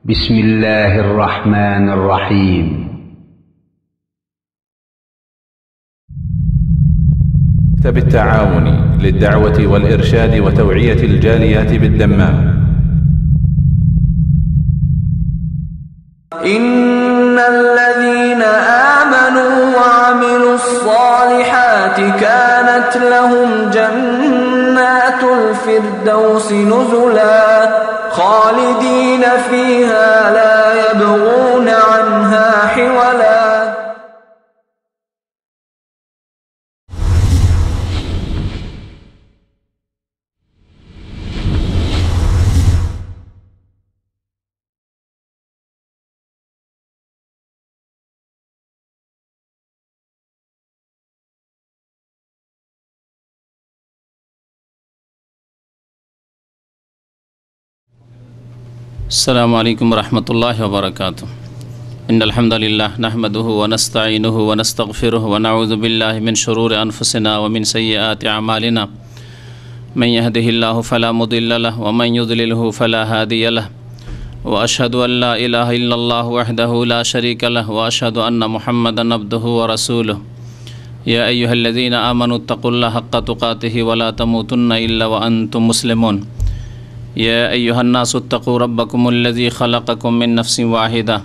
بسم الله الرحمن الرحيم مكتب التعاون للدعوة والإرشاد وتوعية الجاليات بالدمام. إن الذين آمنوا وعملوا الصالحات كانت لهم جنات الفردوس نزلا خالدين فيها لا يبغون عنها حولا. السلام عليكم ورحمة الله وبركاته. إن الحمد لله نحمده ونستعينه ونستغفره ونعوذ بالله من شرور أنفسنا ومن سيئات أعمالنا. من يهده الله فلا مضل له ومن يضلله فلا هادي له وأشهد أن لا إله إلا الله وحده لا شريك له وأشهد أن محمدا عبده ورسوله. يا أيها الذين آمنوا اتقوا الله حق تقاته ولا تموتن إلا وأنتم مسلمون. يا أيها الناس اتقوا ربكم الذي خلقكم من نفس واحدة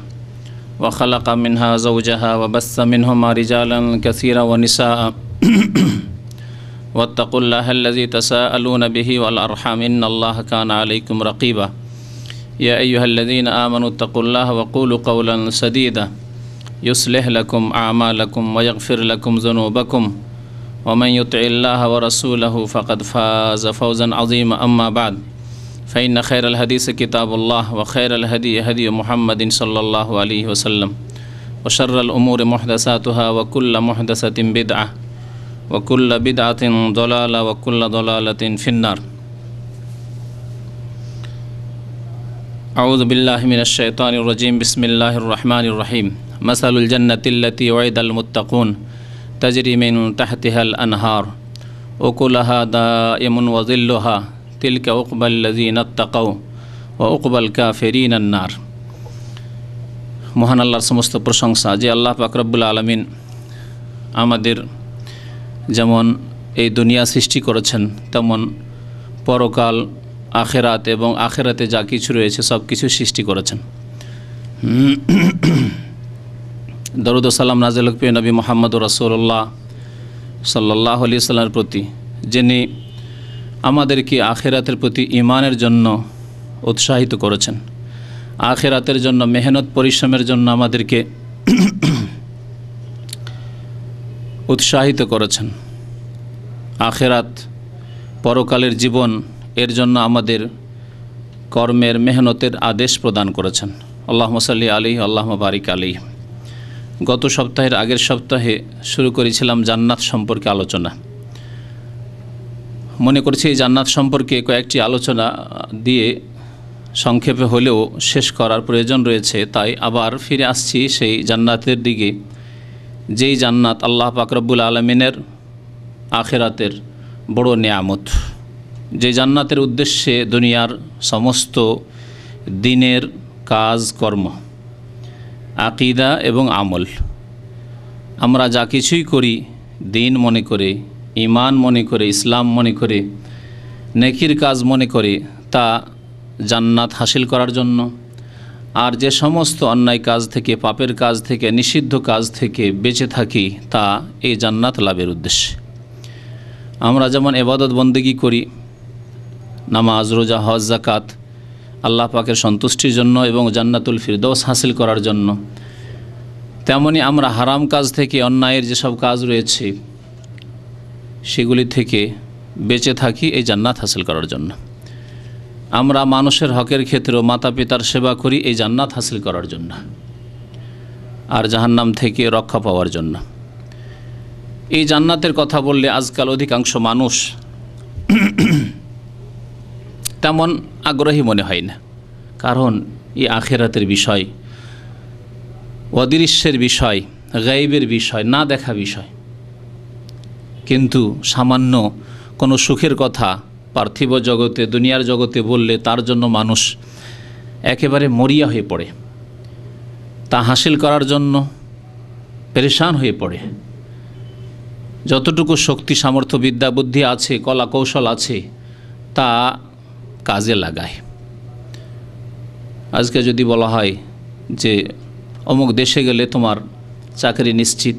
وخلق منها زوجها وبث منهما رجالا كثيرا ونساء واتقوا الله الذي تساءلون به والأرحام إن الله كان عليكم رقيبا. يا أيها الذين آمنوا اتقوا الله وقولوا قولا سديدا يصلح لكم أعمالكم ويغفر لكم ذنوبكم ومن يطع الله ورسوله فقد فاز فوزا عظيما. أما بعد فإن خير الحديث كتاب الله وخير الهدي هدي محمد صلى الله عليه وسلم وشر الأمور محدثاتها وكل محدثة بدعة وكل بدعة ضلالة وكل ضلالة في النار. أعوذ بالله من الشيطان الرجيم. بسم الله الرحمن الرحيم. مثل الجنة التي وعد المتقون تجري من تحتها الأنهار أكلها دائم وظلها তিলকা উকবাল্লাযীনা তাকাউ ওয়া উকবাল কাফিরিনান নার। মহান আল্লাহর সমস্ত প্রশংসা যে আল্লাহ পাক রব্বুল আলামিন আমাদের যেমন এই দুনিয়া সৃষ্টি করেছেন তেমন পরকাল আখিরাত এবং আখিরাতে যা কিছু রয়েছে সব কিছু সৃষ্টি করেছেন। দরুদ ও সালাম নাযিল হোক নবী মুহাম্মদ রাসূলুল্লাহ সাল্লাল্লাহু আলাইহি ওয়াসাল্লামের প্রতি, যিনি আমাদেরকে আখিরাতের প্রতি ঈমানের জন্য উৎসাহিত করেছেন, আখিরাতের জন্য মেহনত পরিশ্রমের জন্য আমাদেরকে উৎসাহিত করেছেন, আখিরাত পরকালের জীবন এর জন্য আমাদের কর্মের মেহনতের আদেশ প্রদান করেছেন। আল্লাহুম্মা সাল্লি আলাইহি আল্লাহুম্মা বারিক আলাইহি। গত সপ্তাহের আগের সপ্তাহে শুরু করেছিলাম জান্নাত সম্পর্কে আলোচনা। মনে করছি এই জান্নাত সম্পর্কে কয়েকটি আলোচনা দিয়ে সংক্ষেপে হলেও শেষ করার প্রয়োজন রয়েছে, তাই আবার ফিরে আসছি সেই জান্নাতের দিকে, যেই জান্নাত আল্লাহ পাক রব্বুল আলামিনের আখিরাতের বড় নেয়ামত, যে জান্নাতের উদ্দেশ্যে দুনিয়ার সমস্ত দিনের কাজ কর্ম, আকীদা এবং আমল, আমরা যা কিছুই করি দিন মনে করে, ঈমান মনে করে, ইসলাম মনে করে, নেকির কাজ মনে করে, তা জান্নাত হাসিল করার জন্য। আর যে সমস্ত অন্যায় কাজ থেকে, পাপের কাজ থেকে, নিষিদ্ধ কাজ থেকে বেঁচে থাকি তা এই জান্নাত লাভের উদ্দেশ্যে। আমরা যেমন ইবাদত বন্দেগী করি, নামাজ, রোজা, হজ, যাকাত আল্লাহ পাকের সন্তুষ্টির জন্য এবং জান্নাতুল ফিরদৌস হাসিল করার জন্য, তেমনি আমরা হারাম কাজ থেকে, অন্যায়ের যেসব কাজ রয়েছে সেগুলি থেকে বেঁচে থাকি এই জান্নাত হাসিল করার জন্য। আমরা মানুষের হকের ক্ষেত্রেও মাতা পিতার সেবা করি এই জান্নাত হাসিল করার জন্য আর জাহান্নাম থেকে রক্ষা পাওয়ার জন্য। এই জান্নাতের কথা বললে আজকাল অধিকাংশ মানুষ তেমন আগ্রহী মনে হয় না, কারণ এই আখিরাতের বিষয়, অদৃশ্যের বিষয়, গায়বের বিষয়, না দেখা বিষয়। কিন্তু সামান্য কোনো সুখের কথা পার্থিব জগতে, দুনিয়ার জগতে বললে তার জন্য মানুষ একেবারে মরিয়া হয়ে পড়ে, তা হাসিল করার জন্য পেরেশান হয়ে পড়ে, যতটুকু শক্তি সামর্থ্য বিদ্যা বুদ্ধি আছে কলা কৌশল আছে তা কাজে লাগায়। আজকে যদি বলা হয় যে অমুক দেশে গেলে তোমার চাকরি নিশ্চিত,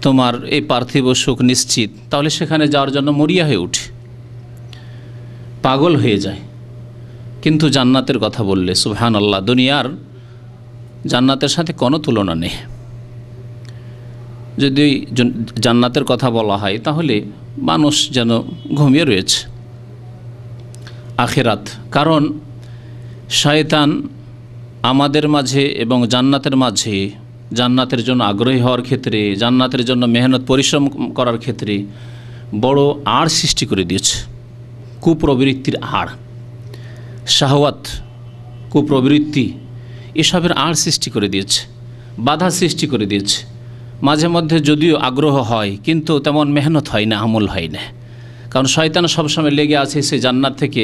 তোমার এই পার্থিব সুখ নিশ্চিত, তাহলে সেখানে যাওয়ার জন্য মরিয়া হয়ে ওঠে, পাগল হয়ে যায়। কিন্তু জান্নাতের কথা বললে সুবহানাল্লাহ, দুনিয়ার জান্নাতের সাথে কোনো তুলনা নেই। যদি জান্নাতের কথা বলা হয় তাহলে মানুষ যেন ঘুমিয়ে রয়েছে আখিরাত। কারণ শয়তান আমাদের মাঝে এবং জান্নাতের মাঝে, জান্নাতের জন্য আগ্রহী হওয়ার ক্ষেত্রে, জান্নাতের জন্য মেহনত পরিশ্রম করার ক্ষেত্রে বড় আড় সৃষ্টি করে দিয়েছে, কুপ্রবৃত্তির আড়, শাহওয়াত, কুপ্রবৃত্তি এসবের আড় সৃষ্টি করে দিয়েছে, বাধা সৃষ্টি করে দিয়েছে। মাঝে মধ্যে যদিও আগ্রহ হয় কিন্তু তেমন মেহনত হয় না, আমল হয় না। কারণ শয়তান সবসময় লেগে আছে সে জান্নাত থেকে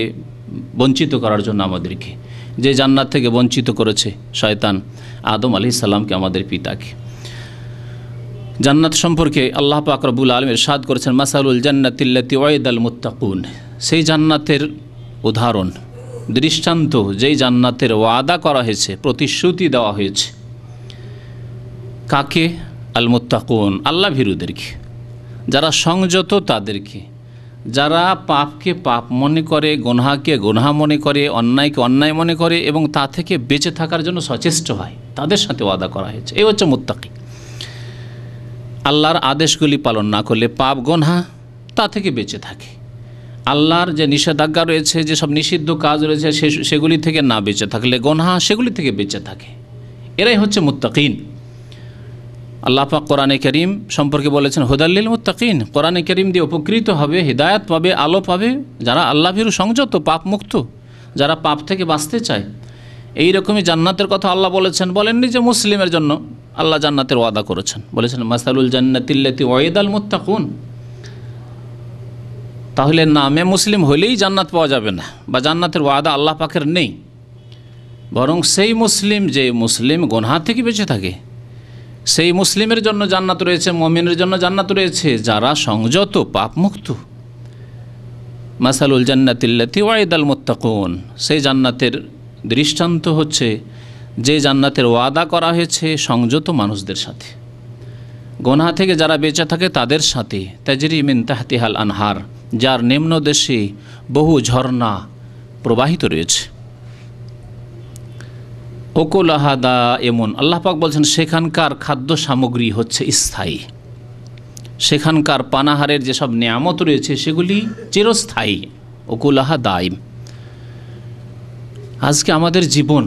বঞ্চিত করার জন্য আমাদেরকে, যে জান্নাত থেকে বঞ্চিত করেছে শয়তান আদম আলাইহিস সালামকে, আমাদের পিতাকে। জান্নাত সম্পর্কে আল্লাহ পাক রব্বুল আলামিন ইরশাদ করেছেন, মাসালুল জান্নাতিল্লাতী ওয়াইদাল মুত্তাকুন, সেই জান্নাতের উদাহরণ, দৃষ্টান্ত, যেই জান্নাতের ওয়াদা করা হয়েছে, প্রতিশ্রুতি দেওয়া হয়েছে কাকে? আল মুত্তাকুন, আল্লাহ ভীরুদেরকে, যারা সংযত তাদেরকে, যারা পাপকে পাপ মনে করে, গুনাহকে গুনাহ মনে করে, অন্যায়কে অন্যায় মনে করে এবং তা থেকে বেঁচে থাকার জন্য সচেষ্ট হয়, তাদের সাথে ওয়াদা করা হয়েছে। এই হচ্ছে মুত্তাকি। আল্লাহর আদেশগুলি পালন না করলে পাপ গুনাহ তা থেকে বেঁচে থাকে, আল্লাহর যে নিষেধাজ্ঞা রয়েছে, যেসব নিষিদ্ধ কাজ রয়েছে সেগুলি থেকে না বেঁচে থাকলে গুনাহ সেগুলি থেকে বেঁচে থাকে, এরাই হচ্ছে মুত্তাকিন। আল্লাহ পাক কোরআনে কারীম সম্পর্কে বলেছেন হুদাল্লিল মুত্তাকিন, কোরআনে কারীম দিয়ে উপকৃত হবে, হিদায়াত পাবে, আলো পাবে যারা আল্লাহ ভীরু, সংযত, পাপ মুক্ত, যারা পাপ থেকে বাঁচতে চায়। এই রকমই জান্নাতের কথা আল্লাহ বলেছেন, বলেননি যে মুসলিমের জন্য আল্লাহ জান্নাতের ওয়াদা করেছেন, বলেছেন মাসালুল জান্নাতিল্লাতী ওয়াইদাল মুত্তাকুন। তাহলে নামে মুসলিম হলেই জান্নাত পাওয়া যাবে না, বা জান্নাতের ওয়াদা আল্লাহ পাকের নেই, বরং সেই মুসলিম যে মুসলিম গুনাহ থেকে বেঁচে থাকে, সেই মুসলিমের জন্য জান্নাত রয়েছে, মুমিনের জন্য জান্নাত রয়েছে যারা সংযত, পাপ মুক্ত। মাসালুল জান্নাতিল্লাতী ওয়াইদাল মুত্তাকুন, সেই জান্নাতের দৃষ্টান্ত হচ্ছে যে জান্নাতের ওয়াদা করা হয়েছে সংযত মানুষদের সাথে, গুনাহ থেকে যারা বেঁচে থাকে তাদের সাথে। তাজরি মিন তাহতিহাল আনহার, যার নিম্ন দেশে বহু ঝর্ণা প্রবাহিত রয়েছে। ওকুলাহা দা এমন, আল্লাহ পাক বলছেন সেখানকার খাদ্য সামগ্রী হচ্ছে স্থায়ী, সেখানকার পানাহারের যেসব নিয়ামত রয়েছে সেগুলি চিরস্থায়ী। ওকুলাহা দাইম। আজকে আমাদের জীবন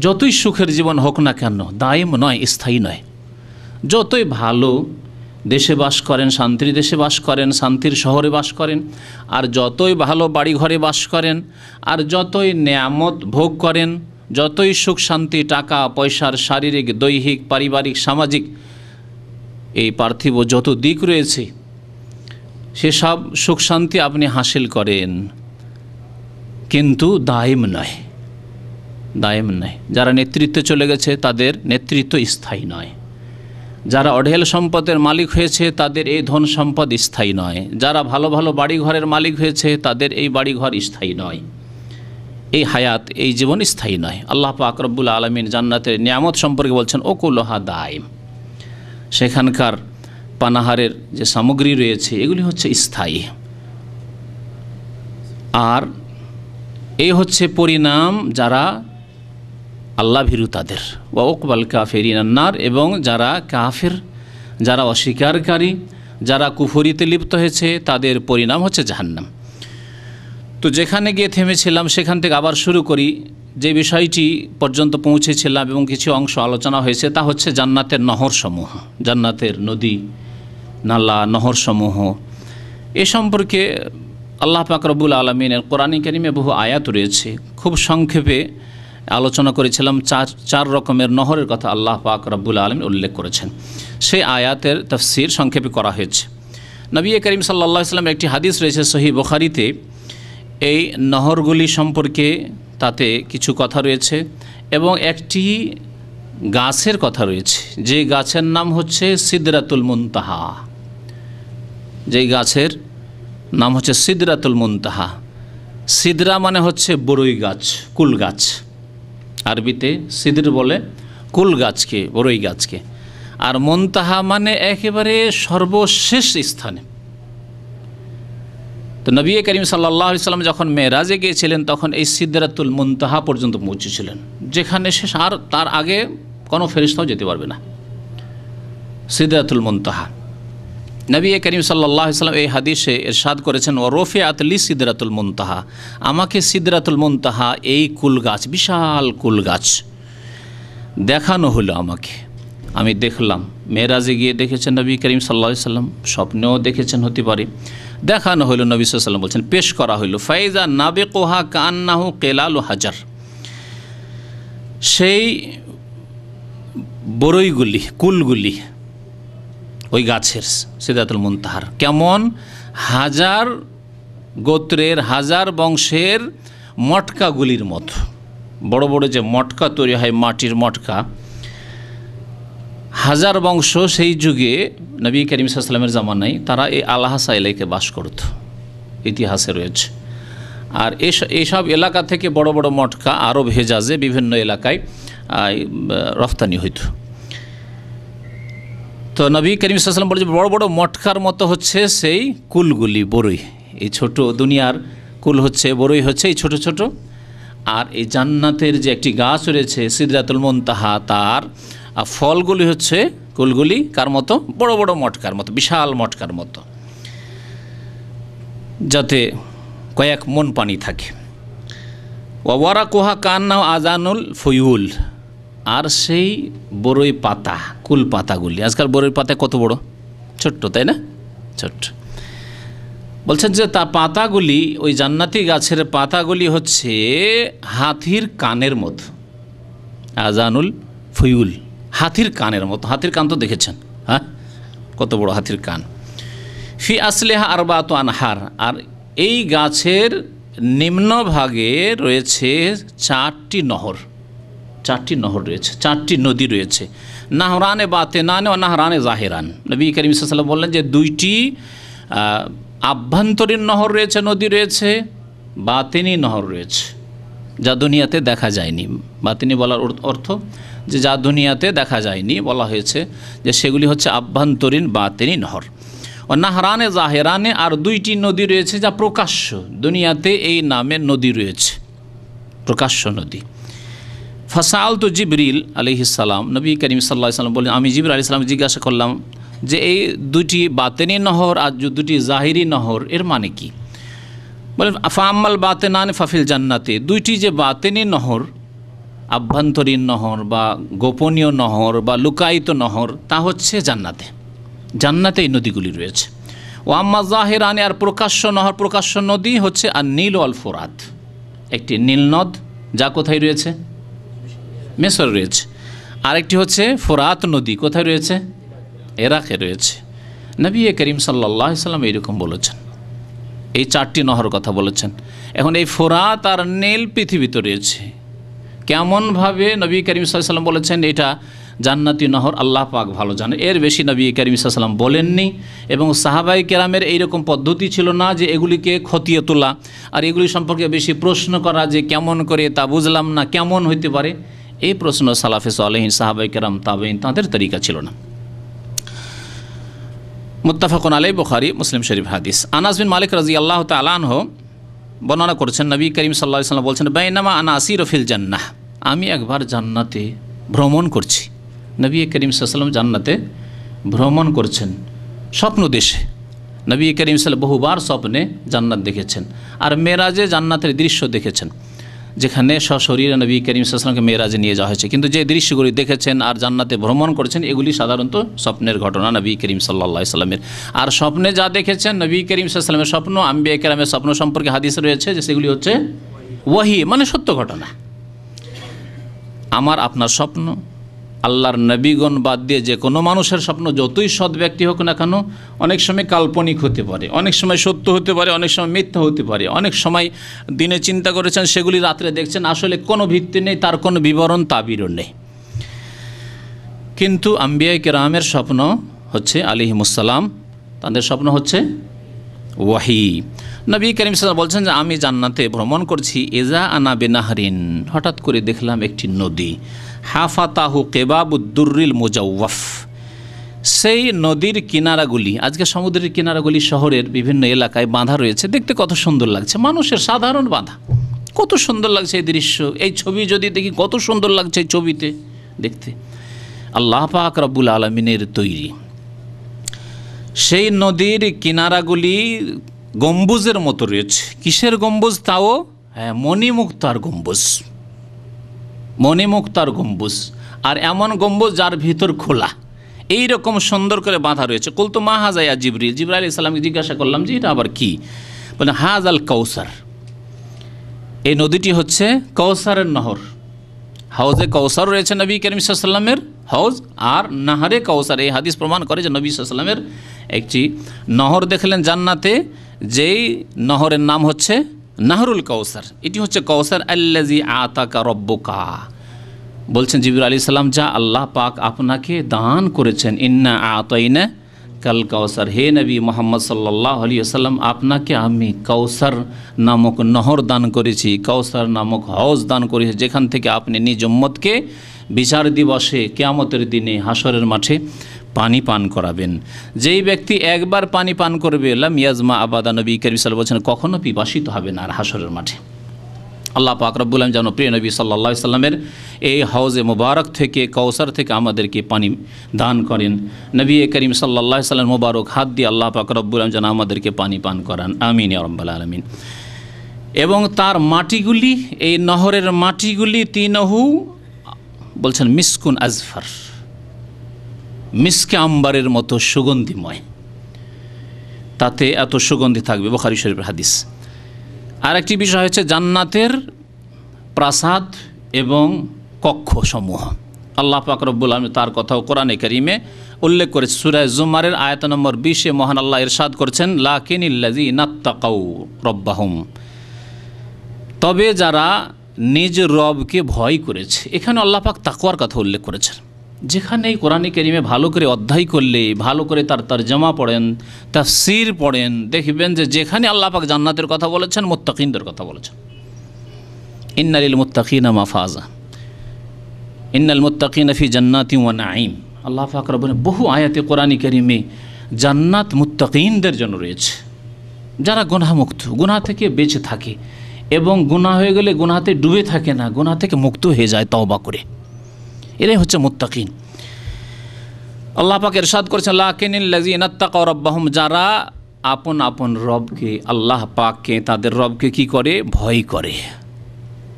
যতই সুখের জীবন হোক না কেন, দাইম নয়, স্থায়ী নয়। যতই ভালো দেশে বাস করেন, শান্তির দেশে বাস করেন, শান্তির শহরে বাস করেন, আর যতই ভালো বাড়ি ঘরে বাস করেন, আর যতই নেয়ামত ভোগ করেন, যতই সুখ শান্তি, টাকা পয়সার শারীরিক, দৈহিক, পারিবারিক, সামাজিক, এই পার্থিব যত দিক রয়েছে সেসব সুখ শান্তি আপনি হাসিল করেন, কিন্তু দাইম নয়, দাইম নয়। যারা নেতৃত্বে চলে গেছে তাদের নেতৃত্ব স্থায়ী নয়, যারা অঢেল সম্পদের মালিক হয়েছে তাদের এই ধন সম্পদ স্থায়ী নয়, যারা ভালো ভালো বাড়িঘরের মালিক হয়েছে তাদের এই বাড়িঘর স্থায়ী নয়, এই হায়াত, এই জীবন স্থায়ী নয়। আল্লাহ পাক রব্বুল আলামিন জান্নাতের নিয়ামত সম্পর্কে বলছেন ওকুলহা দাইম, সেখানকার পানাহারের যে সামগ্রী রয়েছে এগুলি হচ্ছে স্থায়ী। আর এই হচ্ছে পরিণাম যারা আল্লাহ ভীরু তাদের, ওয়া উকবাল কাফিরিনান নার, এবং যারা কাফের, যারা অস্বীকারী, যারা কুফরিতে লিপ্ত হয়েছে তাদের পরিণাম হচ্ছে জাহান্নাম। তো যেখানে গিয়ে থেমেছিলাম সেখান থেকে আবার শুরু করি। যে বিষয়টি পর্যন্ত পৌঁছেছিলাম এবং কিছু অংশ আলোচনা হয়েছে তা হচ্ছে জান্নাতের নহরসমূহ, জান্নাতের নদী নালা নহরসমূহ। এ সম্পর্কে আল্লাহ পাক রব্বুল আলামিনের কোরআনে কারীমে বহু আয়াত রয়েছে। খুব সংক্ষেপে আলোচনা করেছিলাম চার রকমের নহরের কথা আল্লাহ পাক রব্বুল আলামিন উল্লেখ করেছেন। সেই আয়াতের তাফসীর সংক্ষেপে করা হয়েছে। নবী করিম সাল্লাল্লাহু আলাইহি ওয়াসাল্লামের একটি হাদিস রয়েছে সহিহ বুখারীতে, এই নহরগুলি সম্পর্কে তাতে কিছু কথা রয়েছে এবং একটি গাছের কথা রয়েছে, যে গাছের নাম হচ্ছে সিদরাতুল মুনতাহা। যেই গাছের নাম হচ্ছে সিদরাতুল মুনতাহা। সিদরা মানে হচ্ছে বড়ই গাছ, কুল গাছ। আরবিতে সিদর বলে কুল গাছকে, বড়ই গাছকে। আর মুনতাহা মানে একেবারে সর্বশেষ স্থানে। তো নবী করিম সাল্লাল্লাহু আলাইহি সাল্লাম যখন মেরাজে গিয়েছিলেন তখন এই সিদরাতুল মুনতাহা পর্যন্ত পৌঁছেছিলেন, যেখানে শেষ আর তার আগে কোনো ফেরেশতাও যেতে পারবে না। সিদরাতুল মুনতাহা। নবী করিম সাল্লাল্লাহু আলাইহি সাল্লাম এই হাদিসে ইরশাদ করেছেন, ও রফিআত লি সিদরাতুল মুনতাহা, আমাকে সিদরাতুল মুনতাহা এই কুল গাছ, বিশাল কুল গাছ দেখানো হলো আমাকে। আমি দেখলাম। মেরাজে গিয়ে দেখেছেন নবী করিম সাল্লাল্লাহু আলাইহি সাল্লাম, স্বপ্নেও দেখেছেন হতে পারে, দেখানো হইল। নবী সাল্লাল্লাহু আলাইহি ওয়াসাল্লাম বলছেন, পেশ করা হইল, ফাইজা নাবিকুহা কান্নাহু কিলালু হাজার। সেই বড়ইগুলি, কুলগুলি ওই গাছের সিদরাতুল মুনতাহার কেমন হাজার গোত্রের, হাজার বংশের মটকাগুলির মতো। বড় বড় যে মটকা তৈরি হয়, মাটির মটকা, হাজার বংশ সেই যুগে নবী করিম সাল্লাল্লাহু আলাইহি ওয়াসাল্লামের জামানায় তারা এই আল-হাসা এলাকায় বাস করত, ইতিহাসে রয়েছে। আর এইসব এলাকা থেকে বড় বড় মটকা আরব হেজাজে বিভিন্ন এলাকায় রফতানি হইত। তো নবী করিম সাল্লাল্লাহু আলাইহি ওয়াসাল্লাম বলে যে বড় বড় মটকার মতো হচ্ছে সেই কুলগুলি, বড়ই। এই ছোট দুনিয়ার কুল হচ্ছে, বড়ই হচ্ছে এই ছোট ছোট। আর এই জান্নাতের যে একটি গাছ রয়েছে সিদরাতুল মুনতাহা, তার ফলগুলি হচ্ছে, কুলগুলি কার মতো? বড় বড় মটকার মতো, বিশাল মটকার মতো, যাতে কয়েক মন পানি থাকে। ওয়ারাকুহা কান্নাহু আযানুল ফুয়ুল। আর সেই বড়ই পাতা, কুল পাতাগুলি, আজকাল বড়ই পাতা কত বড়, ছোট্ট, তাই না? ছোট্ট। বলছেন যে তার পাতাগুলি, ওই জান্নাতি গাছের পাতাগুলি হচ্ছে হাতির কানের মতো। আযানুল ফুয়ুল, হাতির কানের মতো। হাতির কান তো দেখেছেন, হ্যাঁ, কত বড় হাতির কান। ফি আসলিহা আরবাতু আনহার। আর এই গাছের নিম্নভাগে রয়েছে 4টি নহর। 4টি নহর রয়েছে, 4টি নদী রয়েছে। নাহরানে বাতেনানে ও নাহরানে জাহেরান। নবী করিম সাল্লাল্লাহু আলাইহি ওয়াসাল্লাম বললেন যে 2টি আভ্যন্তরীণ নহর রয়েছে, নদী রয়েছে, বাতিনি নহর রয়েছে, যা দুনিয়াতে দেখা যায়নি। বাতিনি বলার অর্থ যে যা দুনিয়াতে দেখা যায়নি, বলা হয়েছে যে সেগুলি হচ্ছে আভ্যন্তরীণ বাতিনি নহর। ও নাহরানে জাহেরানে। আর 2টি নদী রয়েছে যা প্রকাশ্য, দুনিয়াতে এই নামে নদী রয়েছে, প্রকাশ্য নদী। ফাসালতু জিবরিল আলাইহিস সালাম, নবী করিম সাল্লাল্লাহু আলাইহি ওয়াসাল্লাম বলেন, আমি জিবরিল আলাইহিস সালাম জিজ্ঞাসা করলাম যে এই 2টি বাতেনি নহর আর 2টি জাহিরি নহর এর মানে কি? বলেন, ফাআম্মাল বাতেনান ফাফিল জান্নাতে। 2টি যে বাতেনি নহর, আভ্যন্তরীণ নহর বা গোপনীয় নহর বা লুকায়িত নহর, তা হচ্ছে জান্নাতে। জান্নাতে এই নদীগুলি রয়েছে। ও আম্মা জাহিরানে, আর প্রকাশ্য নহর, প্রকাশ্য নদী হচ্ছে আর নীল ওয়াল ফোরাত, একটি নীল নদ যা কোথায় রয়েছে? মিসর রয়েছে। আরেকটি হচ্ছে ফোরাত নদী, কোথায় রয়েছে? ইরাকে রয়েছে। নবী করিম সাল্লাল্লাহু আলাইহি ওয়াসাল্লাম এইরকম বলেছেন, এই 4টি নহর কথা বলেছেন। এখন এই ফোরাত আর নীল পৃথিবীতে রয়েছে। কেমনভাবে নবী করিম সাল্লাল্লাহু আলাইহি ওয়াসাল্লাম বলেছেন এটা জান্নাতি নহর, আল্লাহ পাক ভালো জানে। এর বেশি নবী করিম সাল্লাল্লাহু আলাইহি ওয়াসাল্লাম বলেননি। এবং সাহাবায়ে কেরামের এইরকম পদ্ধতি ছিল না যে এগুলিকে খতিয়ে তোলা আর এগুলি সম্পর্কে বেশি প্রশ্ন করা, যে কেমন করে তা বুঝলাম না, কেমন হইতে পারে, এই প্রশ্ন সালাফে সালেহিন, সাহাবায়ে কেরাম, তাবেঈন, তাদের তরিকা ছিল না। মুত্তাফাকুন আলাইহি, বুখারী মুসলিম শরীফ হাদিস। আনাস বিন মালিক রাদিয়াল্লাহু তাআলা আনহু বর্ণনা করেছেন, নবী করিম সাল্লাল্লাহু আলাইহি ওয়াসাল্লাম বলছেন, বাইনামা আনা আসিরু ফিল জান্নাহ, আমি একবার জান্নাতে ভ্রমণ করছি। নবী করিম সাল্লাল্লাহু আলাইহি ওয়াসাল্লাম জান্নাতে ভ্রমণ করছেন স্বপ্ন দেশে। নবী করিম সাল্লাল্লাহু বহুবার স্বপ্নে জান্নাত দেখেছেন আর মেরাজে জান্নাতের দৃশ্য দেখেছেন, যেখানে সশরীরে নবী করিম সাল্লাল্লাহু আলাইহি ওয়াসাল্লামকে মেরাজে নিয়ে যাওয়া হয়েছে। কিন্তু যে দৃশ্যগুলি দেখেছেন আর জান্নাতে ভ্রমণ করেছেন, এগুলি সাধারণত স্বপ্নের ঘটনা নবী করিম সাল্লাল্লাহু আলাইহি ওয়াসাল্লামের। আর স্বপ্নে যা দেখেছেন নবী করিম সাল্লাল্লাহু আলাইহি ওয়াসাল্লামের স্বপ্ন, আম্বিয়া কেরামের স্বপ্ন সম্পর্কে হাদিস রয়েছে যে সেগুলি হচ্ছে ওয়াহি, মানে সত্য ঘটনা। আমার আপনার স্বপ্ন আল্লাহর নবীগণ বাদ দিয়ে যে কোনো মানুষের স্বপ্ন যতই সৎ ব্যক্তি হোক না কেন অনেক সময় কাল্পনিক হতে পারে, অনেক সময় সত্য হতে পারে, অনেক সময় মিথ্যা হতে পারে, অনেক সময় দিনে চিন্তা করেছেন সেগুলি রাত্রে দেখছেন, আসলে কোনো ভিত্তি নেই, তার কোনো বিবরণ তাবিরও নেই। কিন্তু আম্বিয়া কেরামের স্বপ্ন হচ্ছে আলাইহিমুসসালাম, তাদের স্বপ্ন হচ্ছে ওয়াহি। নবী করিম সাল্লাল্লাহু আলাইহি ওয়াসাল্লাম বলছেন যে আমি জান্নাতে ভ্রমণ করছি, এজা আনা বেনাহরিন, হঠাৎ করে দেখলাম একটি নদী, হাফাতাহু কেবাবুদ্দুরিল মুজাওয়াফ, সেই নদীর কিনারাগুলি, আজকে সমুদ্রের কিনারাগুলি শহরের বিভিন্ন এলাকায় বাঁধা রয়েছে, দেখতে কত সুন্দর লাগছে, মানুষের সাধারণ বাঁধা, কত সুন্দর লাগছে এই দৃশ্য। এই ছবি যদি দেখি কত সুন্দর লাগছে এই ছবিতে দেখতে, আল্লাহ পাক রব্বুল আলামিনের তৈরি। সেই নদীর কিনারাগুলি গম্বুজের মতো রয়েছে। কিসের গম্বুজ? তাও হ্যাঁ, মণিমুক্তার গম্বুজ, মণিমুক্তার গম্বুজ, আর এমন গম্বুজ যার ভিতর খোলা, এই রকম সুন্দর করে বাঁধা রয়েছে। কুলতু মা হাজা ইয়া জিবরিল, জিবরাইল আলাইহিস সালামকে জিজ্ঞাসা করলাম যে এটা আবার কি? বলে হাজ আল কাউসার, এই নদীটি হচ্ছে কাউসারের নহর। হাউজে কাউসার রয়েছে নবী করিম সাল্লাল্লাহু আলাইহি ওয়াসাল্লামের হাউজ, আর নাহারে কাউসার, এই হাদিস প্রমাণ করে যে নবী সাল্লাল্লাহু আলাইহি ওয়াসাল্লামের একটি নহর দেখলেন জান্নাতে, যেই নহরের নাম হচ্ছে নাহরুল কাউসার। এটি হচ্ছে কাউসার আল্লাজি আতাকা রব্বুকা, বলছেন জিবরাইল আলাইহিস সালাম যা আল্লাহ পাক আপনাকে দান করেছেন, ইন্না আতাইনা কাল কাউসার, হে নবী মোহাম্মদ সাল্লাল্লাহু আলাইহি ওয়াসাল্লাম আপনাকে আমি কাউসার নামক নহর দান করেছি, কাউসার নামক হাউজ দান করেছি, যেখান থেকে আপনি নিজ উম্মতকে বিচার দিবসে কিয়ামতের দিনে হাসরের মাঠে পানি পান করাবেন। যেই ব্যক্তি একবার পানি পান করবে লাম ইয়াজমা আবাদা, নবী করিম সাল্লাল্লাহু আলাইহি ওয়াসাল্লাম বলছেন কখনো পিপাসিত হবে না আর হাসরের মাঠে। আল্লাহ পাক রব্বুল আলামিন যেন প্রিয় নবী সাল্লাল্লাহু আলাইহি সাল্লামের এই হাউজে মুবারক থেকে, কাউসার থেকে আমাদেরকে পানি দান করেন। নবী করিম সাল্লাল্লাহু আলাইহি সাল্লাম মুবারক হাত দিয়ে আল্লাহ পাক রব্বুল আলামিন যেন আমাদেরকে পানি পান করান, আমিন ইয়া রাব্বাল আলামিন। এবং তার মাটিগুলি, এই নহরের মাটিগুলি তিনহু বলছেন মিসকুন আজফার, মিসকে আম্বারের মতো সুগন্ধিময়, তাতে এত সুগন্ধি থাকবে, বুখারী শরীফের হাদিস। আর একটি বিষয় হচ্ছে জান্নাতের প্রাসাদ এবং কক্ষসমূহ। আল্লাহ পাক রব্বুল আলামিন তার কথাও কোরআনে কারীমে উল্লেখ করেছে। সূরা জুমারের আয়াত নম্বর 20-এ মহান আল্লাহ ইরশাদ করেছেন, লাকিনিল্লাযীনা তাকাউ রব্বাহুম, তবে যারা নিজ রবকে ভয় করেছে। এখানে আল্লাহ পাক তাকওয়ার কথা উল্লেখ করেছেন। যেখানেই কোরআনে কারীমে ভালো করে অধ্যায় করলে, ভালো করে তার তরজমা পড়েন, তাফসীর পড়েন, দেখবেন যে যেখানে আল্লাহ পাক জান্নাতের কথা বলেছেন মুত্তাকিনদের কথা বলেছেন। ইন্নালিল মুত্তাকিনা মাফাজা, ইন্নাল মুত্তাকিনা ফি জান্নাতিন ওয়া নাঈম। আল্লাহ পাক রব্বুল বহু আয়াতে কোরআনে কারীমে জান্নাত মুত্তাকিনদের জন্য রয়েছে, যারা গুনাহমুক্ত, গুনাহ থেকে বেঁচে থাকে এবং গুনাহ হয়ে গেলে গুনাহতে ডুবে থাকে না, গুনাহ থেকে মুক্ত হয়ে যায় তওবা করে, এরাই হচ্ছে মুত্তাকিন। আল্লাহ পাক ইরশাদ করেছেন, লাকিনিল্লাযীনা তাকাউ রাব্বাহুম, যারা আপন আপন রবকে, আল্লাহ পাককে, তাদের রবকে কি করে? ভয় করে,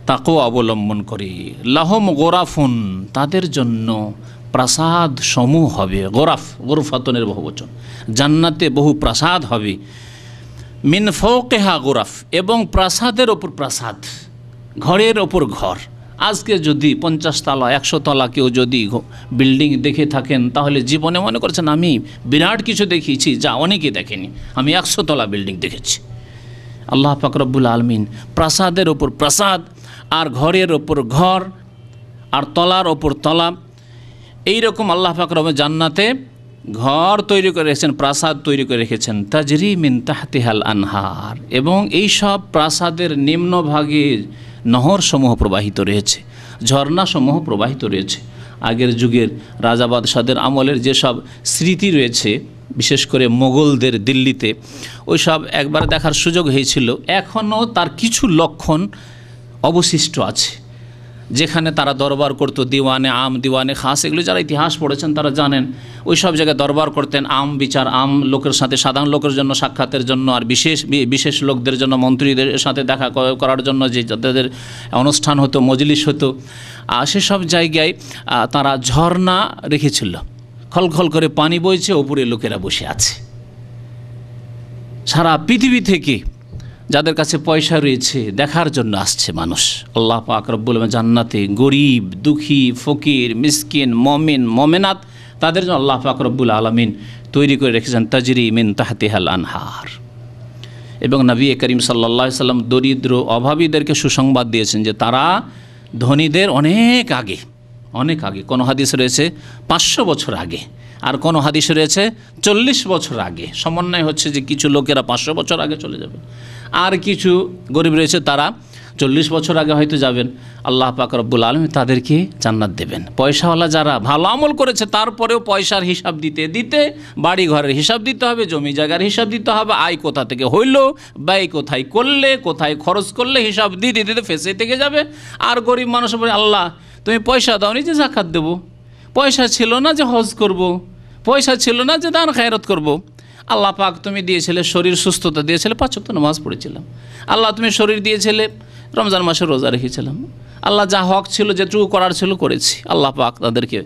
তাকওয়া অবলম্বন করে। লাহুম গোরাফুন, তাদের জন্য প্রাসাদ সমূহ হবে। গোরাফ, গোরফাতনের বহুবচন, জান্নাতে বহু প্রাসাদ হবে। মিন ফাওকিহা গোরাফ, এবং প্রাসাদের ওপর প্রাসাদ, ঘরের ওপর ঘর। আজকে যদি 50 তলা 100 তলা কেউ যদি বিল্ডিং দেখে থাকেন, তাহলে জীবনে মনে করছেন আমি বিরাট কিছু দেখিয়েছি, যা অনেকে দেখেনি, আমি 100 তলা বিল্ডিং দেখেছি। আল্লাহ পাক রব্বুল আলামিন প্রাসাদের ওপর প্রাসাদ, আর ঘরের ওপর ঘর, আর তলার ওপর তলা, এইরকম আল্লাহ পাক রব্বুল জান্নাতে ঘর তৈরি করে রেখেছেন, প্রাসাদ তৈরি করে রেখেছেন। তাজরি মিন তাহতিহাল আনহার, এবং এই সব প্রাসাদের নিম্নভাগে নহরসমূহ প্রবাহিত রয়েছে, ঝর্ণাসমূহ প্রবাহিত রয়েছে। আগের যুগের রাজা বাদশাদের আমলের যেসব স্মৃতি রয়েছে, বিশেষ করে মোগলদের দিল্লিতে, ওই সব একবার দেখার সুযোগ হয়েছিল। এখনও তার কিছু লক্ষণ অবশিষ্ট আছে, যেখানে তারা দরবার করত, দিওয়ানে আম, দিওয়ানে খাস, এগুলো যারা ইতিহাস পড়েছেন তারা জানেন। ওই সব জায়গায় দরবার করতেন, আম বিচার, আম লোকের সাথে, সাধারণ লোকের জন্য সাক্ষাতের জন্য, আর বিশেষ লোকদের জন্য, মন্ত্রীদের সাথে দেখা করার জন্য যে যাদের অনুষ্ঠান হতো, মজলিস হতো, সেসব জায়গায় তারা ঝর্ণা রেখেছিল, খলখল করে পানি বইছে, ওপরে লোকেরা বসে আছে। সারা পৃথিবী থেকে যাদের কাছে পয়সা রয়েছে দেখার জন্য আসছে মানুষ। আল্লাহ পাক রব্বুল আলামিন জান্নাতে গরিব, দুঃখী, ফকির, মিসকিন, মমিন, মমেনাত তাদের জন্য আল্লাহ পাক রব্বুল আলামিন তৈরি করে রেখেছেন তাজরি মিন তাহতিহাল আনহার। এবং নবী করিম সাল্লাল্লাহু আলাইহি সাল্লাম দরিদ্র অভাবীদেরকে সুসংবাদ দিয়েছেন যে তারা ধনীদের অনেক আগে, অনেক আগে। কোনো হাদিস রয়েছে 500 বছর আগে, আর কোনো হাদিস রয়েছে 40 বছর আগে। সমন্বয় হচ্ছে যে কিছু লোকেরা 500 বছর আগে চলে যাবে, আর কিছু গরিব রয়েছে তারা 40 বছর আগে হয়তো যাবেন। আল্লাহ পাক রব্বুল আলামিন তাদেরকে জান্নাত দেবেন। পয়সাওয়ালা যারা ভালো আমল করেছে তারপরেও পয়সার হিসাব দিতে দিতে বাড়ি ঘরের হিসাব দিতে হবে, জমি জায়গার হিসাব দিতে হবে, আয় কোথা থেকে হইল, ব্যয় কোথায় করলে, কোথায় খরচ করলে, হিসাব দিতে দিতে ফেসে থেকে যাবে। আর গরিব মানুষ বলে, আল্লাহ তুমি পয়সা দাওনি যে জাকাত দেব, পয়সা ছিল না যে হজ করব, পয়সা ছিল না যে দান খায়রাত করব। আল্লাহ পাক তুমি দিয়েছিলে শরীর, সুস্থতা দিয়েছিলে, 5 ওয়াক্ত নামাজ পড়েছিলাম। আল্লাহ তুমি শরীর দিয়েছিলে, রমজান মাসে রোজা রেখেছিলাম। আল্লাহ যা হক ছিল, যেটুকু করার ছিল করেছি। আল্লাহ পাক তাদেরকে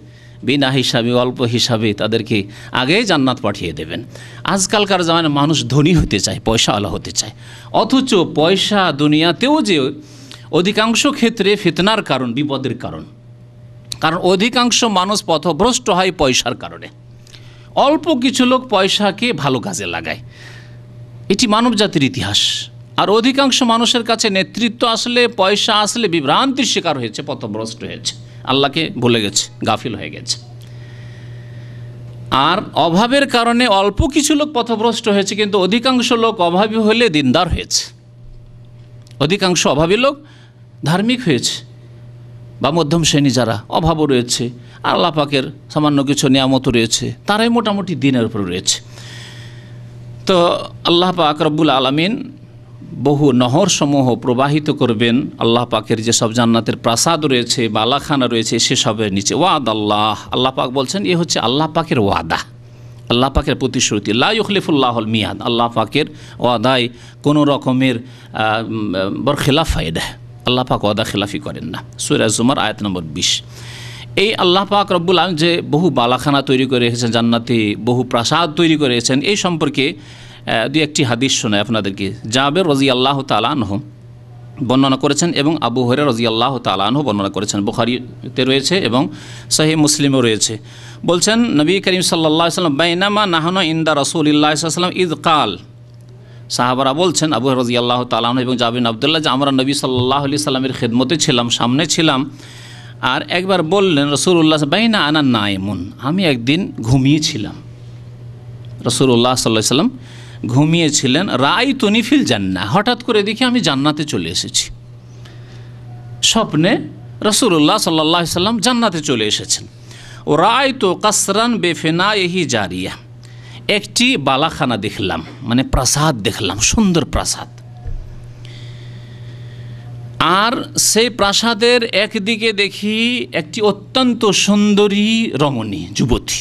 বিনা হিসাবে, অল্প হিসাবে তাদেরকে আগেই জান্নাত পাঠিয়ে দেবেন। আজকালকার জামানায় মানুষ ধনী হতে চায়, পয়সাওয়ালা হতে চায়, অথচ পয়সা দুনিয়াতেও যে অধিকাংশ ক্ষেত্রে ফিতনার কারণ, বিপদের কারণ। কারণ অধিকাংশ মানুষ পথভ্রষ্ট হয় পয়সার কারণে। অল্প কিছু লোক পয়সাকে ভালো কাজে লাগায়, এটি মানবজাতির ইতিহাস। আর অধিকাংশ মানুষের কাছে নেতৃত্ব আসলে, পয়সা আসলে বিভ্রান্তির শিকার হয়েছে, পথভ্রষ্ট হয়েছে, আল্লাহকে ভুলে গেছে, গাফিল হয়ে গেছে। আর অভাবের কারণে অল্প কিছু লোক পথভ্রষ্ট হয়েছে, কিন্তু অধিকাংশ লোক অভাবী হলে দিনদার হয়েছে। অধিকাংশ অভাবী লোক ধার্মিক হয়েছে, বা মধ্যম শ্রেণী যারা অভাবও রয়েছে, আল্লাহ পাকের সামান্য কিছু নিয়ামত রয়েছে, তারাই মোটামুটি দিনের উপর রয়েছে। তো আল্লাহ পাক রব্বুল আলামিন বহু নহরসমূহ প্রবাহিত করবেন। আল্লাহ পাকের যেসব জান্নাতের প্রাসাদ রয়েছে, বালাখানা রয়েছে, সেসবের নিচে ওয়াদ আল্লাহ, আল্লাহ পাক বলছেন এ হচ্ছে আল্লাহ পাকের ওয়াদা, আল্লাহ পাকের প্রতিশ্রুতি। লা ইউখলিফুল্লাহুল মিয়াদ, আল্লাহ পাকের ওয়াদায় কোনো রকমের বরখিলাফ হয় না, আল্লাহ পাক ওয়াদা খিলাফি করেন না। সূরা জুমার আয়াত নম্বর 20। এই আল্লাহ পাক রব্বুল আলামিন যে বহু বালাখানা তৈরি করে রেখেছেন, জান্নাতে বহু প্রাসাদ তৈরি করে রেখেছেন, এই সম্পর্কে দুই একটি হাদিস শোনায় আপনাদেরকে। জাবের রাদিয়াল্লাহু তাআলা আনহু বর্ণনা করেছেন এবং আবু হুরায়রা রাদিয়াল্লাহু তাআলা আনহু বর্ণনা করেছেন, বুখারীতে রয়েছে এবং সহিহ মুসলিমেও রয়েছে। বলছেন নবী করিম সাল্লাল্লাহু আলাইহি ওয়াসাল্লাম বাইনামা নাহনু ইনদা রাসূলিল্লাহি সাল্লাল্লাহু আলাইহি ওয়াসাল্লাম ইয কাল, সাহাবারা বলছেন আবু হুরায়রা রাদিয়াল্লাহু তাআলা আনহু এবং জাবির আব্দুল্লাহ যে আমরা নবী সাল্লাল্লাহু আলাইহি সাল্লামের খিদমতে ছিলাম, সামনে ছিলাম, আর একবার বললেন রাসূলুল্লাহ বাইনা আনা নাইমুন, আমি একদিন ঘুমিয়েছিলাম। রাসূলুল্লাহ সাল্লাল্লাহু আলাইহি সাল্লাম ঘুমিয়েছিলেন। রাআইতুনি ফিল জান্নাহ, হঠাৎ করে দেখি আমি জান্নাতে চলে এসেছি। স্বপ্নে রাসূলুল্লাহ সাল্লাল্লাহু আলাইহি সাল্লাম জান্নাতে চলে এসেছেন। ও রাআইতু কাসরান বিফিনাইহি জারিয়া, একটি বালাখানা দেখলাম, মানে প্রাসাদ দেখলাম, সুন্দর প্রাসাদ। আর সেই প্রাসাদের একদিকে দেখি একটি অত্যন্ত সুন্দরী রমণী, যুবতী,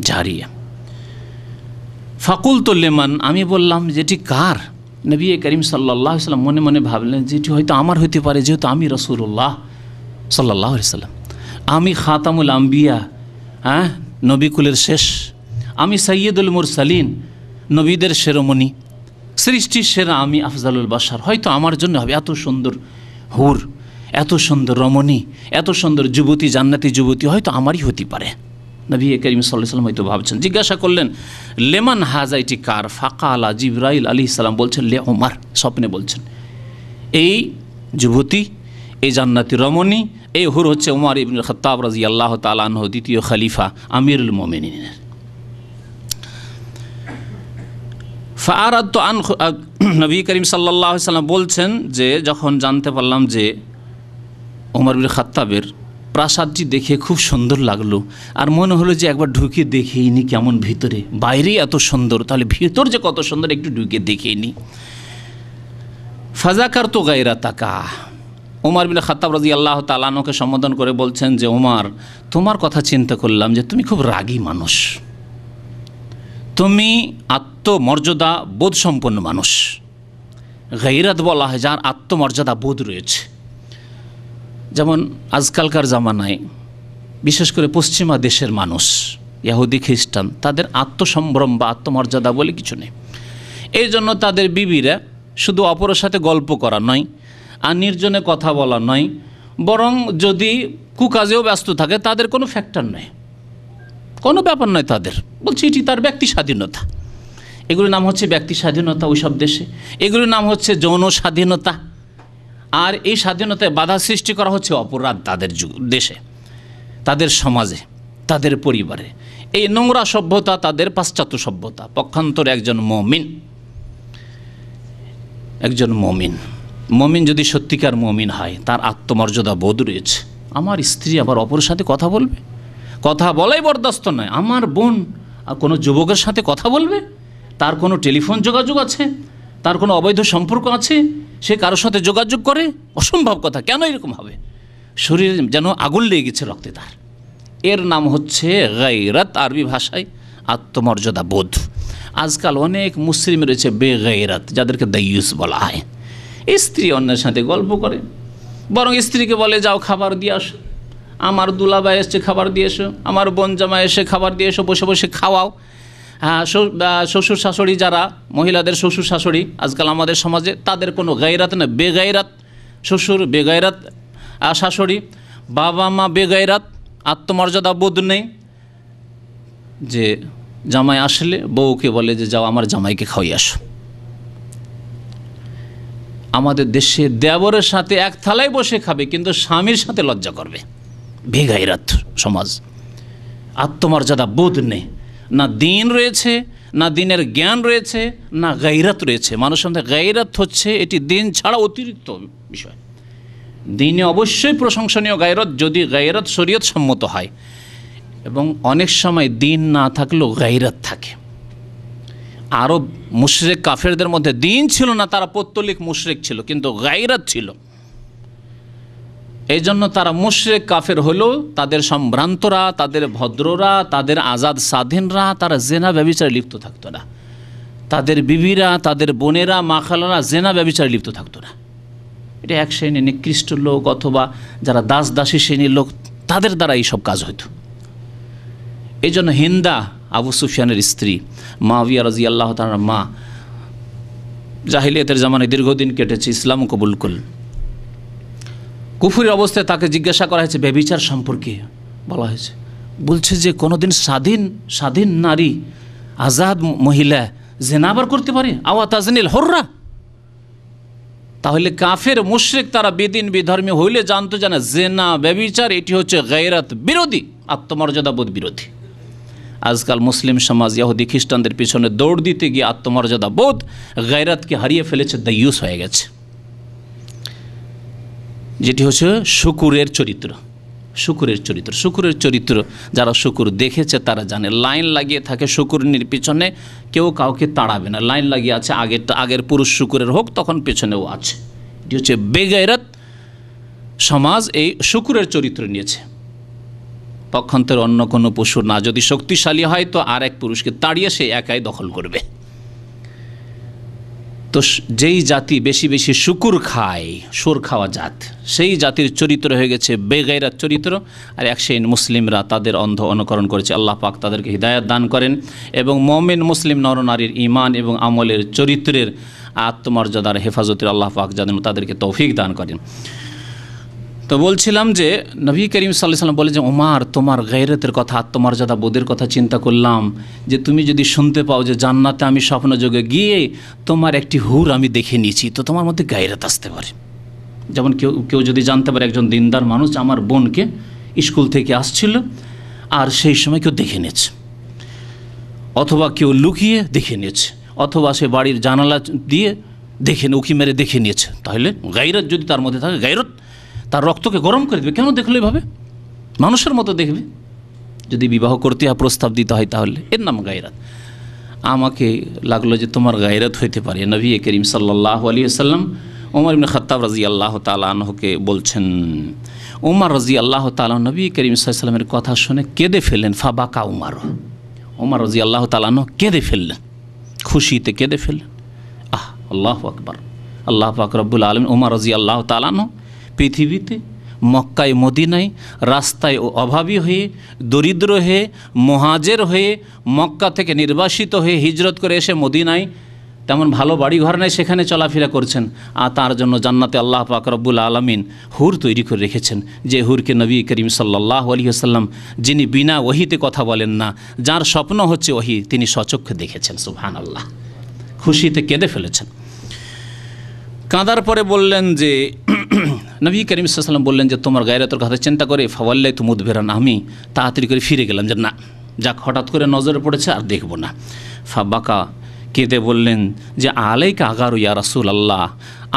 জারিয়া। ফাকুলতু লিমান, আমি বললাম যেটি কার? নবী করিম সাল্লাল্লাহু আলাইহি সাল্লাম মনে মনে ভাবলেন যেটি হয়তো আমার হতে পারে, যেহেতু আমি রাসূলুল্লাহ সাল্লাল্লাহু আলাইহি সাল্লাম, আমি খাতামুল আম্বিয়া, নবীকুলের শেষ, আমি সাইয়্যিদুল মুরসালিন, নবীদের শিরোমণি, সৃষ্টির সেরা আমি, আফজালুল বাশার, হয়তো আমার জন্য হবে। এত সুন্দর হুর, এত সুন্দর রমণী, এত সুন্দর যুবতী, জান্নাতি যুবতী হয়তো আমারই হতে পারে। নবী করিম সাল্লাল্লাহু আলাইহি সাল্লাম হয়তো ভাবছেন। জিজ্ঞাসা করলেন লেমান হাজা, এটি কার? ফাকালা, জিবরাইল আলাইহিস সালাম বলছেন লে ওমর, স্বপ্নে বলছেন এই যুবতী, এই জান্নাতি রমণী, এই হুর হচ্ছে ওমর ইবনুল খাত্তাব রাদিয়াল্লাহু তাআলা আনহু, দ্বিতীয় খলিফা, আমিরুল মুমিনিনের। ফাআরাদতু আন, নবী করিম সাল্লাল্লাহু আলাইহি সাল্লাম বলছেন যে যখন জানতে পারলাম যে ওমর ইবনুল খাত্তাবের প্রাসাদটি দেখে খুব সুন্দর লাগলো, আর মনে হলো যে একবার ঢুকে দেখেই নি কেমন ভিতরে, বাইরেই এত সুন্দর, তাহলে ভিতর যে কত সুন্দর একটু ঢুকে দেখেই নি। ফাযাকারতু গায়রাতাকা, ওমর ইবনে খাত্তাব রাদিয়াল্লাহু তাআলা আনহুকে সম্বোধন করে বলছেন যে ওমর, তোমার কথা চিন্তা করলাম যে তুমি খুব রাগী মানুষ, তুমি আত্মমর্যাদা বোধ সম্পন্ন মানুষ। গায়রাত বলা হয় যার আত্মমর্যাদা বোধ রয়েছে। যেমন আজকালকার জামানায় বিশেষ করে পশ্চিমা দেশের মানুষ, ইহুদি খ্রিস্টান, তাদের আত্মসম্ভ্রম বা আত্মমর্যাদা বলে কিছু নেই। এই জন্য তাদের বিবিরা শুধু অপরের সাথে গল্প করা নয়, আর নির্জনে কথা বলা নয়, বরং যদি কুকাজেও ব্যস্ত থাকে তাদের কোনো ফ্যাক্টর নয়, কোনো ব্যাপার নয় তাদের। বলছি এটি তার ব্যক্তি স্বাধীনতা। এগুলির নাম হচ্ছে ব্যক্তি স্বাধীনতা ওই সব দেশে, এগুলির নাম হচ্ছে যৌন স্বাধীনতা। আর এই স্বাধীনতায় বাধা সৃষ্টি করা হচ্ছে অপরাধ তাদের দেশে, তাদের সমাজে, তাদের পরিবারে। এই নোংরা সভ্যতা তাদের পাশ্চাত্য সভ্যতা। পক্ষান্তরে একজন মমিন যদি সত্যিকার মমিন হয়, তার আত্মমর্যাদা বোধ রয়েছে। আমার স্ত্রী আবার অপরের সাথে কথা বলবে, কথা বলাই বরদাস্ত নয়। আমার বোন কোনো যুবকের সাথে কথা বলবে, তার কোনো টেলিফোন যোগাযোগ আছে, তার কোনো অবৈধ সম্পর্ক আছে, সে কারোর সাথে যোগাযোগ করে, অসম্ভব কথা। কেন এরকম হবে? শরীর যেন আগুন লেগে গেছে রক্তে তার। এর নাম হচ্ছে গায়রাত, আরবি ভাষায় আত্মমর্যাদা বোধ। আজকাল অনেক মুসলিম রয়েছে বেগায়রাত, যাদেরকে দাইয়ুস বলা হয়। স্ত্রী অন্যের সাথে গল্প করে, বরং স্ত্রীকে বলে যাও খাবার দিয়ে আসো, আমার দুলাভাই এসছে খাবার দিয়ে এসো, আমার বোন জামাই এসে খাবার দিয়ে এসো, বসে বসে খাওয়াও। হ্যাঁ, শ্বশুর শাশুড়ি যারা, মহিলাদের শ্বশুর শাশুড়ি আজকাল আমাদের সমাজে, তাদের কোনো গায়রাত না, বেগায়রাত শ্বশুর, বেগায়রাত শাশুড়ি, বাবা মা বেগায়রাত, আত্মমর্যাদা বোধ নেই। যে জামাই আসলে বউকে বলে যে যাও আমার জামাইকে খাওয়াই আসো। আমাদের দেশে দেবরের সাথে এক থালায় বসে খাবে, কিন্তু স্বামীর সাথে লজ্জা করবে। বেগায়রাত সমাজ, আত্মমর্যাদা বোধ নেই। না দিন রয়েছে, না দিনের জ্ঞান রয়েছে, না গায়রাত রয়েছে। মানুষের মধ্যে গায়রাত হচ্ছে এটি দিন ছাড়া অতিরিক্ত বিষয়। দিনে অবশ্যই প্রশংসনীয় গায়রত, যদি গায়রত শরীয়ত সম্মত হয়, এবং অনেক সময় দিন না থাকলেও গায়রত থাকে। আরব মুশরিক কাফেরদের মধ্যে দিন ছিল না, তারা পৌত্তলিক মুশরিক ছিল, কিন্তু গায়রত ছিল। এই জন্য তারা মুশরিক কাফের হলেও তাদের সম্ভ্রান্তরা, তাদের ভদ্ররা, তাদের আজাদ স্বাধীনরা তারা জেনা ব্যভিচারে লিপ্ত থাকতো না। তাদের বিবিরা, তাদের বোনেরা, মা খালারা জেনা ব্যভিচারে লিপ্ত থাকতো না। এটা এক শ্রেণীর নিকৃষ্ট লোক অথবা যারা দাসী শ্রেণীর লোক, তাদের দ্বারা এইসব কাজ হতো। এই জন্য হিন্দা, আবু সুফিয়ানের স্ত্রী, মুআবিয়া রাদিয়াল্লাহু তাআলার মা, জাহিলিয়াতের জামানায় দীর্ঘদিন কেটেছে, ইসলাম কবুল করল। কুফুরের অবস্থায় তাকে জিজ্ঞাসা করা হয়েছে ব্যভিচার সম্পর্কে, বলা হয়েছে, বলছে যে কোনোদিন স্বাধীন নারী, আজাদ মহিলা জেনা আবার করতে পারে? আওয়া তাজনিল হররা। তাহলে কাফের মুশরিক তারা বেদিন বিধর্মী হইলে জানতো জানা জেনা ব্যভিচার এটি হচ্ছে গায়রাত বিরোধী, আত্মমর্যাদা বোধ বিরোধী। আজকাল মুসলিম সমাজ ইহুদি খ্রিস্টানদের পিছনে দৌড় দিতে গিয়ে আত্মমর্যাদা বোধ গায়রাতকে হারিয়ে ফেলেছে, দাইয়ুস হয়ে গেছে। যেটি হচ্ছে শুকুরের চরিত্র। শুকুরের চরিত্র যারা শুকুর দেখেছে তারা জানে, লাইন লাগিয়ে থাকে শুকুরনির পিছনে, কেউ কাউকে তাড়াবে না। লাইন লাগিয়ে আছে, আগের পুরুষ শুকুরের হোক, তখন পেছনেও আছে। এটি হচ্ছে বেগায়রাত সমাজ, এই শুকুরের চরিত্র নিয়েছে। পক্ষান্তরে অন্য কোনো পশু না, যদি শক্তিশালী হয় তো আর এক পুরুষকে তাড়িয়ে সে একাই দখল করবে। তো যেই জাতি বেশি বেশি শুকুর খায়, সুর খাওয়া জাত, সেই জাতির চরিত্র হয়ে গেছে বেগায়রাত চরিত্র। আর এক শ্রেণীর মুসলিমরা তাদের অন্ধ অনুকরণ করেছে। আল্লাহ পাক তাদেরকে হিদায়াত দান করেন এবং মুমিন মুসলিম নরনারীর ঈমান এবং আমলের চরিত্রের আত্মমর্যাদার হেফাজতের আল্লাহ পাক যেন তাদেরকে তৌফিক দান করেন। তো বলছিলাম যে নবী করিম সাল্লাল্লাহু আলাইহি ওয়াসাল্লাম বলে যে ওমর, তোমার গায়রতের কথা, আত্মমর্যাদা বোধের কথা চিন্তা করলাম, যে তুমি যদি শুনতে পাও যে জান্নাতে আমি স্বপ্নযোগে গিয়ে তোমার একটি হুর আমি দেখে নিয়েছি, তো তোমার মধ্যে গায়রত আসতে পারে। যেমন কেউ যদি জানতে পারে একজন দিনদার মানুষ আমার বোনকে স্কুল থেকে আসছিল আর সেই সময় কেউ দেখে নিয়েছে, অথবা কেউ লুকিয়ে দেখে নিয়েছে, অথবা সে বাড়ির জানালা দিয়ে উকি মেরে দেখে নিয়েছে, তাহলে গায়রত যদি তার মধ্যে থাকে, গায়রত তার রক্তকে গরম করে দেবে। কেন দেখলো এভাবে? মানুষের মতো দেখবে। যদি বিবাহ করতে হয়, প্রস্তাব দিতে হয়, তাহলে এর নাম গায়রাত। আমাকে লাগলো যে তোমার গায়রাত হইতে পারে। নবী করিম সাল্লাল্লাহু আলাইহি ওয়াসাল্লাম ওমর ইবনে খাত্তাব রাদিয়াল্লাহু তাআলা আনহুকে বলছেন, ওমর রাদিয়াল্লাহু তাআলা নবী করিম সাল্লাল্লাহু আলাইহি ওয়াসাল্লামের কথা শুনে কেঁদে ফেললেন। ফাবাকা ওমর রাদিয়াল্লাহু তাআলা আনহু কেঁদে ফেললেন, খুশিতে কেঁদে ফেললেন। আল্লাহু আকবার। আল্লাহ পাক রব্বুল আলামিন ওমর রাদিয়াল্লাহু তাআলা আনহু পৃথিবীতে মক্কায় মদিনায় রাস্তায় অভাবী হয়ে, দরিদ্র হয়ে, মুহাজির হয়ে, মক্কা থেকে নির্বাসিত হয়ে হিজরত করে এসে মদিনায় তেমন ভালো বাড়ি ঘর নেই, সেখানে চলাফেরা করছেন, আর তার জন্য জান্নাতে আল্লাহ পাক রব্বুল আলামিন হুর তৈরি করে রেখেছেন, যে হুরকে নবী করিম সাল্লাল্লাহু আলাইহি ওয়াসাল্লাম, যিনি বিনা ওহিতে কথা বলেন না, যার স্বপ্ন হচ্ছে ওহি, তিনি স্বচক্ষে দেখেছেন। সুবহানাল্লাহ, খুশিতে কেঁদে ফেলেছেন। কাঁদার পরে বললেন যে নবী করিম সাল্লাল্লাহু আলাইহি ওয়াসাল্লাম বললেন যে তোমার গায়রাতের কথা চিন্তা করে ফাওয়াল্লাই তু মুদবিরান, আমি তাড়াতাড়ি করে ফিরে গেলাম যে না, যাক হঠাৎ করে নজরে পড়েছে আর দেখব না। ফাবাকা, কেঁদে বললেন যে আলাইকা আগারু ইয়া রাসূলুল্লাহ,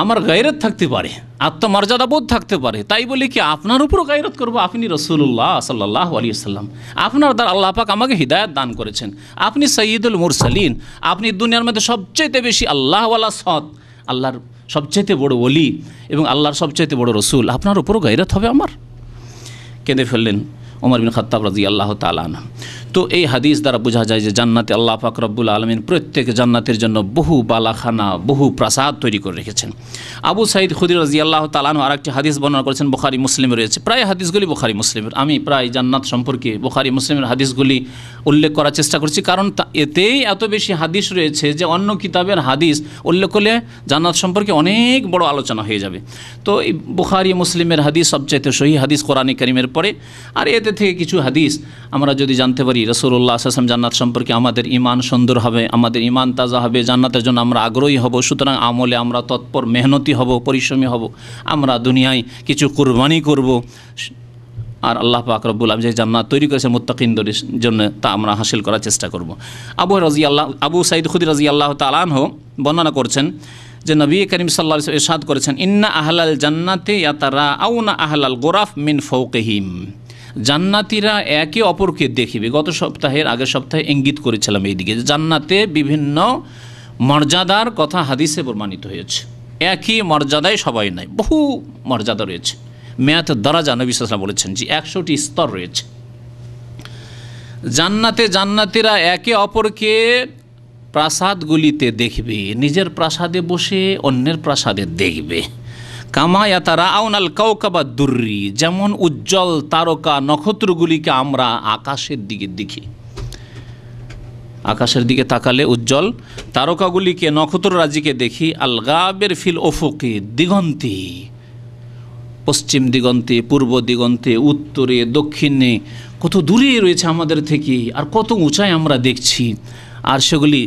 আমার গায়রত থাকতে পারে, আত্মমর্যাদা বোধ থাকতে পারে, তাই বলে কি আপনার উপরও গায়রত করবো? আপনি রাসূলুল্লাহ সাল্লাল্লাহু আলাইহি ওয়াসাল্লাম, আপনার দ্বারা আল্লাহ পাক আমাকে হিদায়াত দান করেছেন, আপনি সাইয়্যিদুল মুরসালিন, আপনি দুনিয়ার মধ্যে সবচেয়ে বেশি আল্লাহওয়ালা সৎ, আল্লাহর সবচেয়ে বড় ওলি এবং আল্লাহর সবচেয়ে বড় রসুল, আপনার উপরও গায়রত হবে আমার? কেঁদে ফেললেন ওমর বিন খাত্তাব রাদিয়াল্লাহু তাআলা আনহু। তো এই হাদিস দ্বারা বোঝা যায় যে জান্নাতে আল্লাহ পাক রব্বুল আলামিন প্রত্যেক জান্নাতের জন্য বহু বালাখানা, বহু প্রাসাদ তৈরি করে রেখেছেন। আবু সাঈদ খুদরি রাদিয়াল্লাহু তাআলা আনহু আরেকটি হাদিস বর্ণনা করেছেন, বুখারী মুসলিমে রয়েছে, প্রায় হাদিসগুলি বুখারী মুসলিমের। আমি প্রায় জান্নাত সম্পর্কে বুখারী মুসলিমের হাদিসগুলি উল্লেখ করার চেষ্টা করছি, কারণ এতেই এত বেশি হাদিস রয়েছে যে অন্য কিতাবের হাদিস উল্লেখ করলে জান্নাত সম্পর্কে অনেক বড় আলোচনা হয়ে যাবে। তো এই বুখারী মুসলিমের হাদিস সবচাইতে সহিহ হাদিস কোরআনে কারীমের পরে। আর এতে থেকে কিছু হাদিস আমরা যদি জানতে পারি রাসূলুল্লাহ সাল্লাল্লাহু আলাইহি ওয়াসাল্লাম জান্নাত সম্পর্কে, আমাদের ঈমান সুন্দর হবে, আমাদের ঈমান তাজা হবে, জান্নাতের জন্য আমরা আগ্রহী হব, সুতরাং আমলে আমরা তৎপর মেহনতি হব, পরিশ্রমী হব, আমরা দুনিয়ায় কিছু কুরবানি করব, আর আল্লাহ পাক রব্বুল আলামিন যে জান্নাত তৈরি করেছে মুত্তাকিনদের জন্য তা আমরা হাসিল করার চেষ্টা করব। আবু সাঈদ খুদরি রাদিয়াল্লাহু তাআলা আনহু বর্ণনা করছেন যে নবী করিম সাল্লাল্লাহু আলাইহি ওয়াসাল্লাম ইরশাদ করেছেন, ইন্না আহলাল জান্নাতি ইয়াতারাআউনা আহলাল গুরাফ মিন ফাওকিহিম, জান্নাতীরা একে অপরকে দেখিবে। গত সপ্তাহের আগের সপ্তাহে ইঙ্গিত করেছিলাম এইদিকে যে জান্নাতে বিভিন্ন মর্যাদার কথা হাদিসে প্রমাণিত হয়েছে, একই মর্যাদায় সবাই নাই, বহু মর্যাদা রয়েছে। মেয়াত দারাজা নবী সাল্লাল্লাহু আলাইহি ওয়াসাল্লাম বলেছেন যে 100টি স্তর রয়েছে জান্নাতে। জান্নাতীরা একে অপরকে প্রাসাদগুলিতে দেখবে, নিজের প্রাসাদে বসে অন্যের প্রাসাদে দেখবে। কামা ইয়াতারাআউনাল কাওকাবা দুররি, যেমন উজ্জ্বল তারকা নক্ষত্রগুলিকে আমরা আকাশের দিকে দেখি, আকাশের দিকে তাকালে উজ্জ্বল তারকাগুলিকে, নক্ষত্ররাজিকে দেখি। আল গাবের ফিল উফুকি, দিগন্তে, পশ্চিম দিগন্তে, পূর্ব দিগন্তে, উত্তরে, দক্ষিণে, কত দূরে রয়েছে আমাদের থেকে, আর কত উঁচায় আমরা দেখছি, আর সেগুলি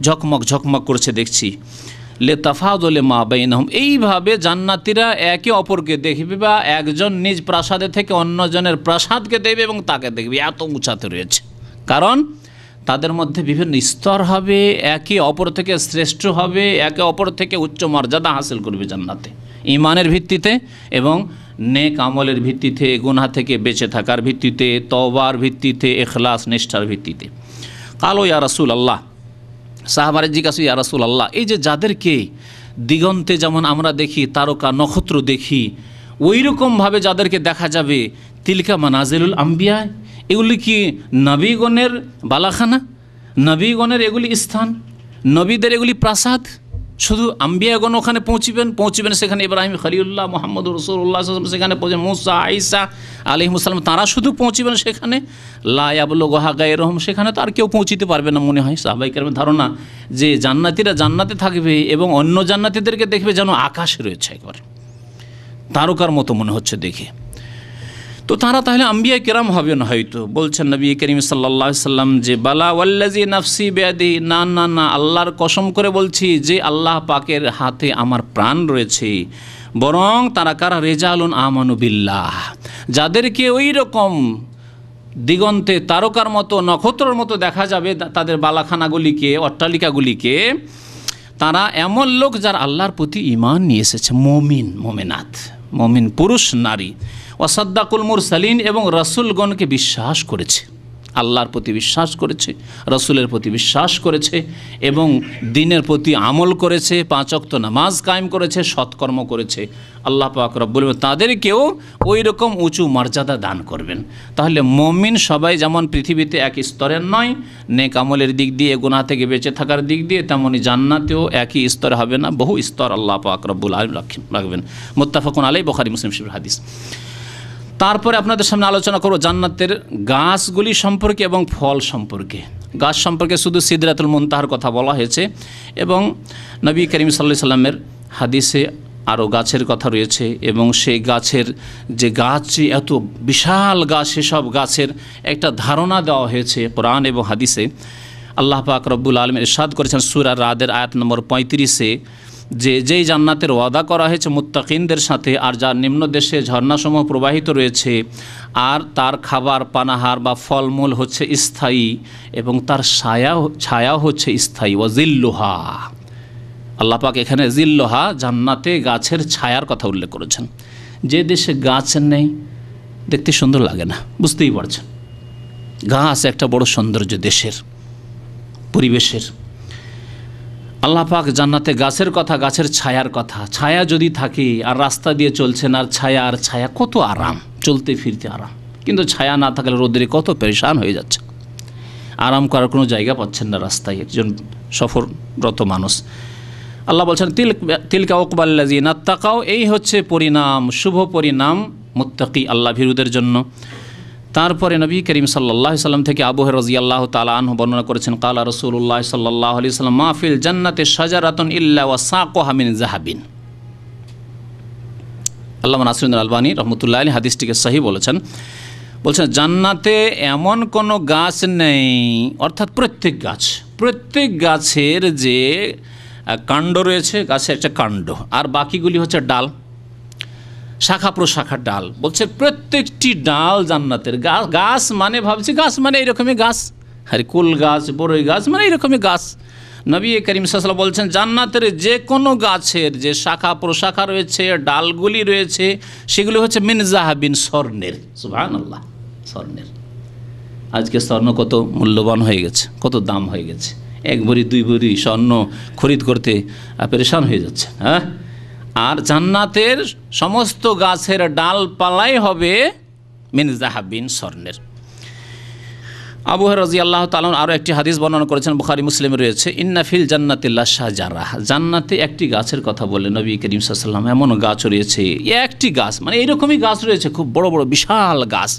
ঝকমক ঝকমক করছে দেখছি। লেতাফাদলে মা বাইনহুম, এইভাবে জান্নাতীরা একে অপরকে দেখবে, বা একজন নিজ প্রাসাদে থেকে অন্যজনের প্রাসাদকে দেখবে এবং তাকে দেখবে, এত উঁচাতে রয়েছে। কারণ তাদের মধ্যে বিভিন্ন স্তর হবে, একে অপর থেকে শ্রেষ্ঠ হবে, একে অপর থেকে উচ্চ মর্যাদা হাসিল করবে জান্নাতে, ঈমানের ভিত্তিতে এবং নেক আমলের ভিত্তিতে, গুনাহ থেকে বেঁচে থাকার ভিত্তিতে, তওবার ভিত্তিতে, ইখলাস নিষ্ঠার ভিত্তিতে। কালো ইয়া রাসূলুল্লাহ, সাহাবারা জিজ্ঞাসা, ইয়া রাসূলুল্লাহ, এই যে যাদেরকে দিগন্তে যেমন আমরা দেখি তারকা নক্ষত্র দেখি, ওই রকমভাবে যাদেরকে দেখা যাবে, তিলকা মানাজিলুল আম্বিয়া, এগুলি কি নবীগণের বালাখানা, নবীগণের এগুলি স্থান, নবীদের এগুলি প্রাসাদ? শুধু আম্বিয়াগণ ওখানে পৌঁছিবেন, সেখানে ইব্রাহিম খলিলুল্লাহ, মুহাম্মদ রাসূলুল্লাহ সেখানে পৌঁছবেন, মুসা আইসা আলাইহিস সালাম তারা শুধু পৌঁছিবেন সেখানে, লা ইয়াবলুগুহা গায়রুহুম, সেখানে তো আর কেউ পৌঁছিতে পারবে না মনে হয়। সাহাবায়ে কেরামের ধারণা যে জান্নাতীরা জান্নাতে থাকবে এবং অন্য জান্নাতীদেরকে দেখবে যেন আকাশে রয়েছে, একবারে তারকার মতো মনে হচ্ছে দেখে। তো তারা তাহলে আম্বিয়া কেরাম হবেন হয়তো। বলছেন নবী করিম সাল্লাল্লাহু আলাইহি সাল্লাম যে বালা ওয়াল্লাযী নাফসি বিয়াদিহি, না না না, আল্লাহর কসম করে বলছি যে আল্লাহ পাকের হাতে আমার প্রাণ রয়েছে, বরং তারা কারা রিজালুন আমানু বিল্লাহ, যাদেরকে ওই রকম দিগন্তে তারকার মতো নক্ষত্রের মতো দেখা যাবে তাদের বালাখানাগুলিকে, অট্টালিকাগুলিকে, তারা এমন লোক যারা আল্লাহর প্রতি ঈমান নিয়ে এসেছে, মুমিন মুমিনাত, মুমিন পুরুষ নারী, ওয়াসাদ্দাকুল মুরসালিন, এবং রাসূলগণকে বিশ্বাস করেছে, আল্লাহর প্রতি বিশ্বাস করেছে, রাসূলের প্রতি বিশ্বাস করেছে, এবং দ্বীনের প্রতি আমল করেছে, 5 ওয়াক্ত নামাজ কায়েম করেছে, সৎকর্ম করেছে। আল্লাহ পাক রব্বুল আলামিন তাদেরকেও ওই রকম উঁচু মর্যাদা দান করবেন। তাহলে মুমিন সবাই যেমন পৃথিবীতে এক স্তরের নয়, নেক আমলের দিক দিয়ে, গুনাহ থেকে বেঁচে থাকার দিক দিয়ে, তেমনি জান্নাতেও একই স্তর হবে না, বহু স্তর আল্লাহ পাক রব্বুল আলামিন রাখবেন। মুত্তাফাকুন আলাইহি, বুখারী মুসলিম শরীফের হাদিস। তারপরে আপনাদের সামনে আলোচনা করব জান্নাতের গাছগুলি সম্পর্কে এবং ফল সম্পর্কে। গাছ সম্পর্কে শুধু সিদরাতুল মুনতাহার কথা বলা হয়েছে, এবং নবী করিম সাল্লাল্লাহু আলাইহি সাল্লামের হাদিসে আরও গাছের কথা রয়েছে, এবং সেই গাছের যে গাছ এত বিশাল গাছ, সেসব গাছের একটা ধারণা দেওয়া হয়েছে কোরআন এবং হাদিসে। আল্লাহ পাক রব্বুল আলামিন ইরশাদ করেছেন সূরা রাদের আয়াত নম্বর 35-এ যে যেই জান্নাতের ওয়াদা করা হয়েছে মুত্তাকিনদের সাথে, আর যার নিম্ন দেশে ঝর্ণাসমূহ প্রবাহিত রয়েছে, আর তার খাবার পানাহার বা ফলমূল হচ্ছে স্থায়ী, এবং তার ছায়া হচ্ছে স্থায়ী। ওয়াজিল্লুহা, আল্লাহ পাক এখানে জিল্লুহা জান্নাতে গাছের ছায়ার কথা উল্লেখ করেছেন। যে দেশে গাছ নেই দেখতে সুন্দর লাগে না, বুঝতেই পারছেন। গাছ একটা বড় সৌন্দর্য দেশের, পরিবেশের। আল্লাহ পাক জান্নাতে গাছের কথা, গাছের ছায়ার কথা। ছায়া যদি থাকে আর রাস্তা দিয়ে চলছেন, আর ছায়া কত আরাম, চলতে ফিরতে আরাম। কিন্তু ছায়া না থাকলে রোদ্রে কত পেরেশান হয়ে যাচ্ছে, আরাম করার কোনো জায়গা পাচ্ছেন না রাস্তায় একজন সফররত মানুষ। আল্লাহ বলছেন তিলকা উকবাল্লাযিনা তাকাও, এই হচ্ছে পরিণাম, শুভ পরিণাম মুত্তাকি আল্লাহ ভীরুদের জন্য। তারপরে নবী করিম সাল্লাল্লাহু আলাইহি সাল্লাম থেকে আবু হুরায়রা রাদিয়াল্লাহু তাআলা আনহু বর্ণনা করেছেন, কালা রাসূলুল্লাহ সাল্লাল্লাহু আলাইহি সাল্লাম মা ফিল জান্নাতি শাজারাতুন ইল্লা ওয়া সাকুহা মিন যাহাবিন। আল্লামা নাসিরুদ্দিন আলবানী রহমতুল্লাহ আলাইহি হাদিসটিকে সহিহ বলছেন জান্নাতে এমন কোনো গাছ নেই, অর্থাৎ প্রত্যেক গাছের যে কাণ্ড রয়েছে, গাছের একটা কাণ্ড, আর বাকিগুলি হচ্ছে ডাল, শাখা প্রশাখা ডাল। বলছে প্রত্যেকটি ডাল জান্নাতের। গাছ মানে ভাবছি গাছ মানে এইরকমই গাছ, আরে কুল গাছ, বড়ই গাছ মানে এইরকমই গাছ। নবী করিম সাল্লাল্লাহু আলাইহি ওয়াসাল্লাম বলছেন জান্নাতের যে কোনো গাছের যে শাখা প্রশাখা রয়েছে, ডালগুলি রয়েছে, সেগুলি হচ্ছে মিন যাহাবিন, স্বর্ণের। সুবহানাল্লাহ, স্বর্ণের। আজকে স্বর্ণ কত মূল্যবান হয়ে গেছে, কত দাম হয়ে গেছে। 1 ভরি 2 ভরি স্বর্ণ খরিদ করতে পেরেশান হয়ে যাচ্ছে। হ্যাঁ, আর জান্নাতের সমস্ত গাছের ডালপালাই হবে মিন যাহাবিন, স্বর্ণের। আবু হুরায়রা রাদিয়াল্লাহু তাআলা আরও একটি হাদিস বর্ণনা করেছেন, বুখারী মুসলিমে রয়েছে, ইন্না ফিল জান্নাতি লাশাজারা, জান্নাতে একটি গাছের কথা বলে নবী করিম সাল্লাল্লাহু আলাইহি ওয়াসাল্লাম। এমন গাছ রয়েছে, একটি গাছ মানে এইরকমই গাছ রয়েছে, খুব বড় বড় বিশাল গাছ।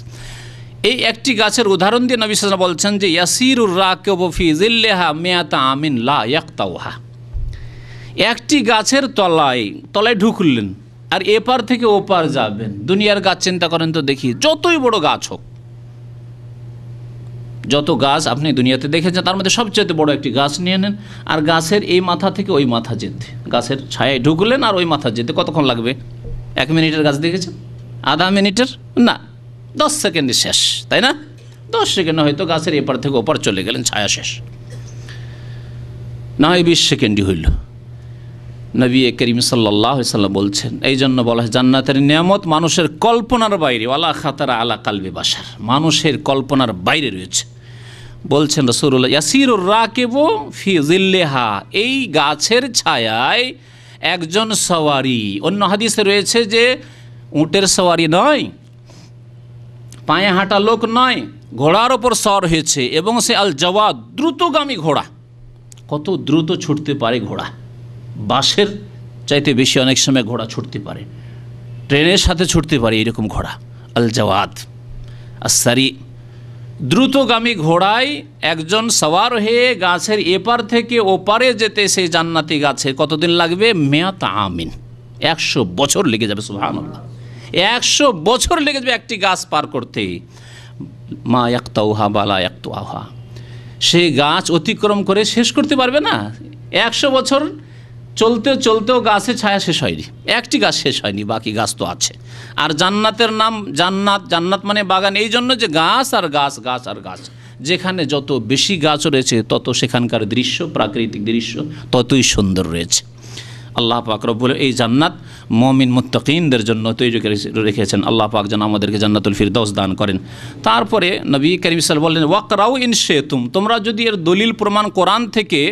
এই একটি গাছের উদাহরণ দিয়ে নবী সাল্লাল্লাহু আলাইহি ওয়াসাল্লাম বলছেন যে ইয়াসিরুর রাকিবু ফি জিল্লিহা মিয়াতা আমিন লা ইয়াকতাউহা। একটি গাছের তলায় ঢুকলেন আর এপার থেকে ওপার যাবেন। দুনিয়ার গাছ চিন্তা করেন তো দেখি, যতই বড় গাছ হোক, যত গাছ আপনি দুনিয়াতে দেখেছেন তার মধ্যে সবচেয়ে বড় একটি গাছ নিয়ে নেন, আর গাছের এই মাথা থেকে ওই মাথা যেতে, গাছের ছায়ায় ঢুকলেন আর ওই মাথা যেতে কতক্ষণ লাগবে? 1 মিনিটের গাছ দেখেছেন? আধা মিনিটের না, 10 সেকেন্ডে শেষ, তাই না? 10 সেকেন্ডে হয়তো গাছের এপার থেকে ওপার চলে গেলেন, ছায়া শেষ। না হয় 20 সেকেন্ডই হইল। নবী করিম সাল্লাল্লাহু আলাইহি ওয়াসাল্লাম বলছেন, এই জন্য বলা হয় জান্নাতের নিয়ামত মানুষের কল্পনার বাইরে, ওয়ালা খাতারা আলা কালবি বাশার, মানুষের কল্পনার বাইরে রয়েছে। বলছেন রাসূলুল্লাহ ইয়াসিরুর রাকিবু ফি জিল্লিহা, এই গাছের ছায়ায় একজন সওয়ারি। অন্য হাদিসে রয়েছে যে উটের সওয়ারি নয়, পায়ে হাঁটা লোক নয়, ঘোড়ার ওপর সওয়ার হয়েছে, এবং সে আল জাওয়াদ, দ্রুতগামী ঘোড়া। কত দ্রুত ছুটতে পারে ঘোড়া, বাসের চাইতে বেশি অনেক সময় ঘোড়া ছুটতে পারে, ট্রেনের সাথে ছুটতে পারে এরকম ঘোড়া। আল জাওয়াদ আসারি, দ্রুতগামী ঘোড়ায় একজন সওয়ার হয়ে গাছের এপার থেকে ওপারে যেতে সেই জান্নাতি গাছে কতদিন লাগবে? মিয়াত আমিন, 100 বছর লেগে যাবে। সুবহানাল্লাহ, 100 বছর লেগে যাবে একটি গাছ পার করতে। মা ইয়াকতাউহা বালা ইয়াকতুহা, সেই গাছ অতিক্রম করে শেষ করতে পারবে না। 100 বছর চলতেও গাছের ছায়া শেষ হয়নি, একটি গাছ শেষ হয়নি, বাকি গাছ তো আছে। আর জান্নাতের নাম জান্নাত মানে বাগান, এই জন্য যে গাছ আর গাছ, গাছ আর গাছ। যেখানে যত বেশি গাছ রয়েছে তত সেখানকার দৃশ্য, প্রাকৃতিক দৃশ্য ততই সুন্দর রয়েছে। আল্লাহ পাক রব্বুল এই জান্নাত মুমিন মুত্তাকিনদের জন্য তৈরি করে রেখেছেন। আল্লাহ পাক যেন আমাদেরকে জান্নাতুল ফিরদাউস দান করেন। তারপরে নবী করিম সাল্লাল্লাহু আলাইহি ওয়াসাল্লাম বললেন ওয়াকরাউ ইন শিতুম, তোমরা যদি এর দলিল প্রমাণ কোরআন থেকে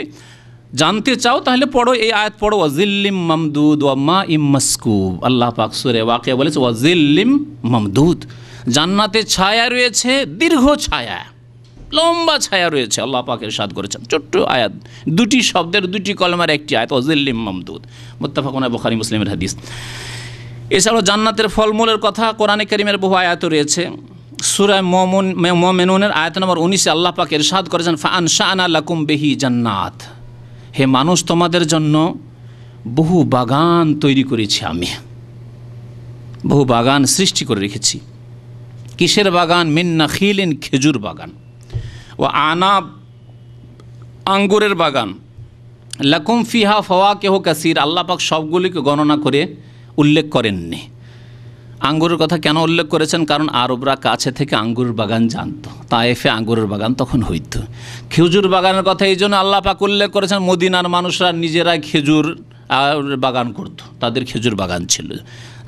জানতে চাও তাহলে পড়ো, এই আয়াত পড়ো, ওয়াজিল্লিম মামদুদ ওয়া মাইম মাসকুব। আল্লাহ পাক সূরা ওয়াকিয়া বলেছে ওয়াজিল্লিম মামদুদ, জান্নাতে ছায়া রয়েছে, দীর্ঘ ছায়া, লম্বা ছায়া রয়েছে। আল্লাহ পাক ইরশাদ করেছেন, ছোট্ট আয়াত, 2টি শব্দের 2টি কলমার একটি আয়াত, ওয়াজিল্লিম মামদুদ, মুত্তাফাকুন আলাইহি, বুখারী মুসলিমের হাদিস। এছাড়াও জান্নাতের ফলমূলের কথা কোরআনে কারীমের বহু আয়াত রয়েছে। সূরা মুমিনুনের আয়াত নম্বর 19 আল্লাহ পাক ইরশাদ করেছেন ফাআনশা'না লাকুম বিহি জান্নাত, হে মানুষ তোমাদের জন্য বহু বাগান তৈরি করেছি, আমি বহু বাগান সৃষ্টি করে রেখেছি। কিসের বাগান? মিন নাখিলিন, খেজুর বাগান, ও আনাব, আঙ্গুরের বাগান, লাকুম ফিহা ফাওয়াকিহু কাসীর, আল্লাহ পাক সবগুলিকে গণনা করে উল্লেখ করেননি। আঙ্গুরের কথা কেন উল্লেখ করেছেন? কারণ আরবরা কাছে থেকে আঙ্গুরের বাগান জানতো, তায়েফে আঙ্গুরের বাগান তখন হইতো। খেজুর বাগানের কথা এই জন্য আল্লাহ পাক উল্লেখ করেছেন, মদিনার মানুষরা নিজেরাই খেজুর বাগান করত, তাদের খেজুর বাগান ছিল।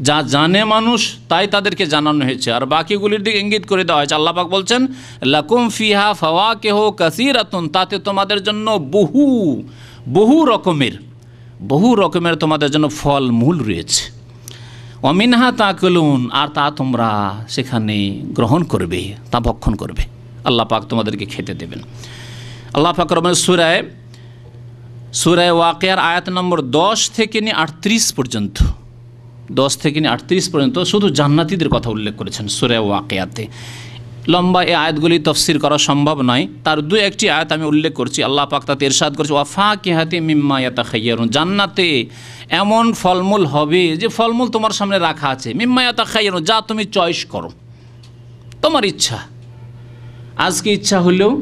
যা জানে মানুষ তাই তাদেরকে জানানো হয়েছে, আর বাকিগুলির দিকে ইঙ্গিত করে দেওয়া হয়েছে। আল্লাহ পাক বলছেন লাকুম ফিহা ফাওয়াকিহু কাসীরাতুন, তাতে তোমাদের জন্য বহু রকমের তোমাদের জন্য ফল মূল রয়েছে। অমিনহা তাকুলুন, আর তা তোমরা সেখানে গ্রহণ করবে, তা ভক্ষণ করবে, আল্লাহ পাক তোমাদেরকে খেতে দেবেন। আল্লাহ পাক রব্বুল সূরা ওয়াকিয়ার আয়াত নম্বর 10 থেকে 38 পর্যন্ত, 10 থেকে 38 পর্যন্ত শুধু জান্নাতীদের কথা উল্লেখ করেছেন সূরা ওয়াকিয়াতে। লম্বা এই আয়াতগুলি তফসির করা সম্ভব নয়, তার দু একটি আয়াত আমি উল্লেখ করছি। আল্লাহ পাক তাতে ইরশাদ করেছে ওয়াফাকিহাতি মিম্মা ইয়াতাখায়্যারুন, জান্নাতে এমন ফলমূল হবে যে ফলমূল তোমার সামনে রাখা আছে, মিম্মা ইয়াতাখায়্যারুন, যা তুমি চয়েস করো, তোমার ইচ্ছা। আজকে ইচ্ছা হলেও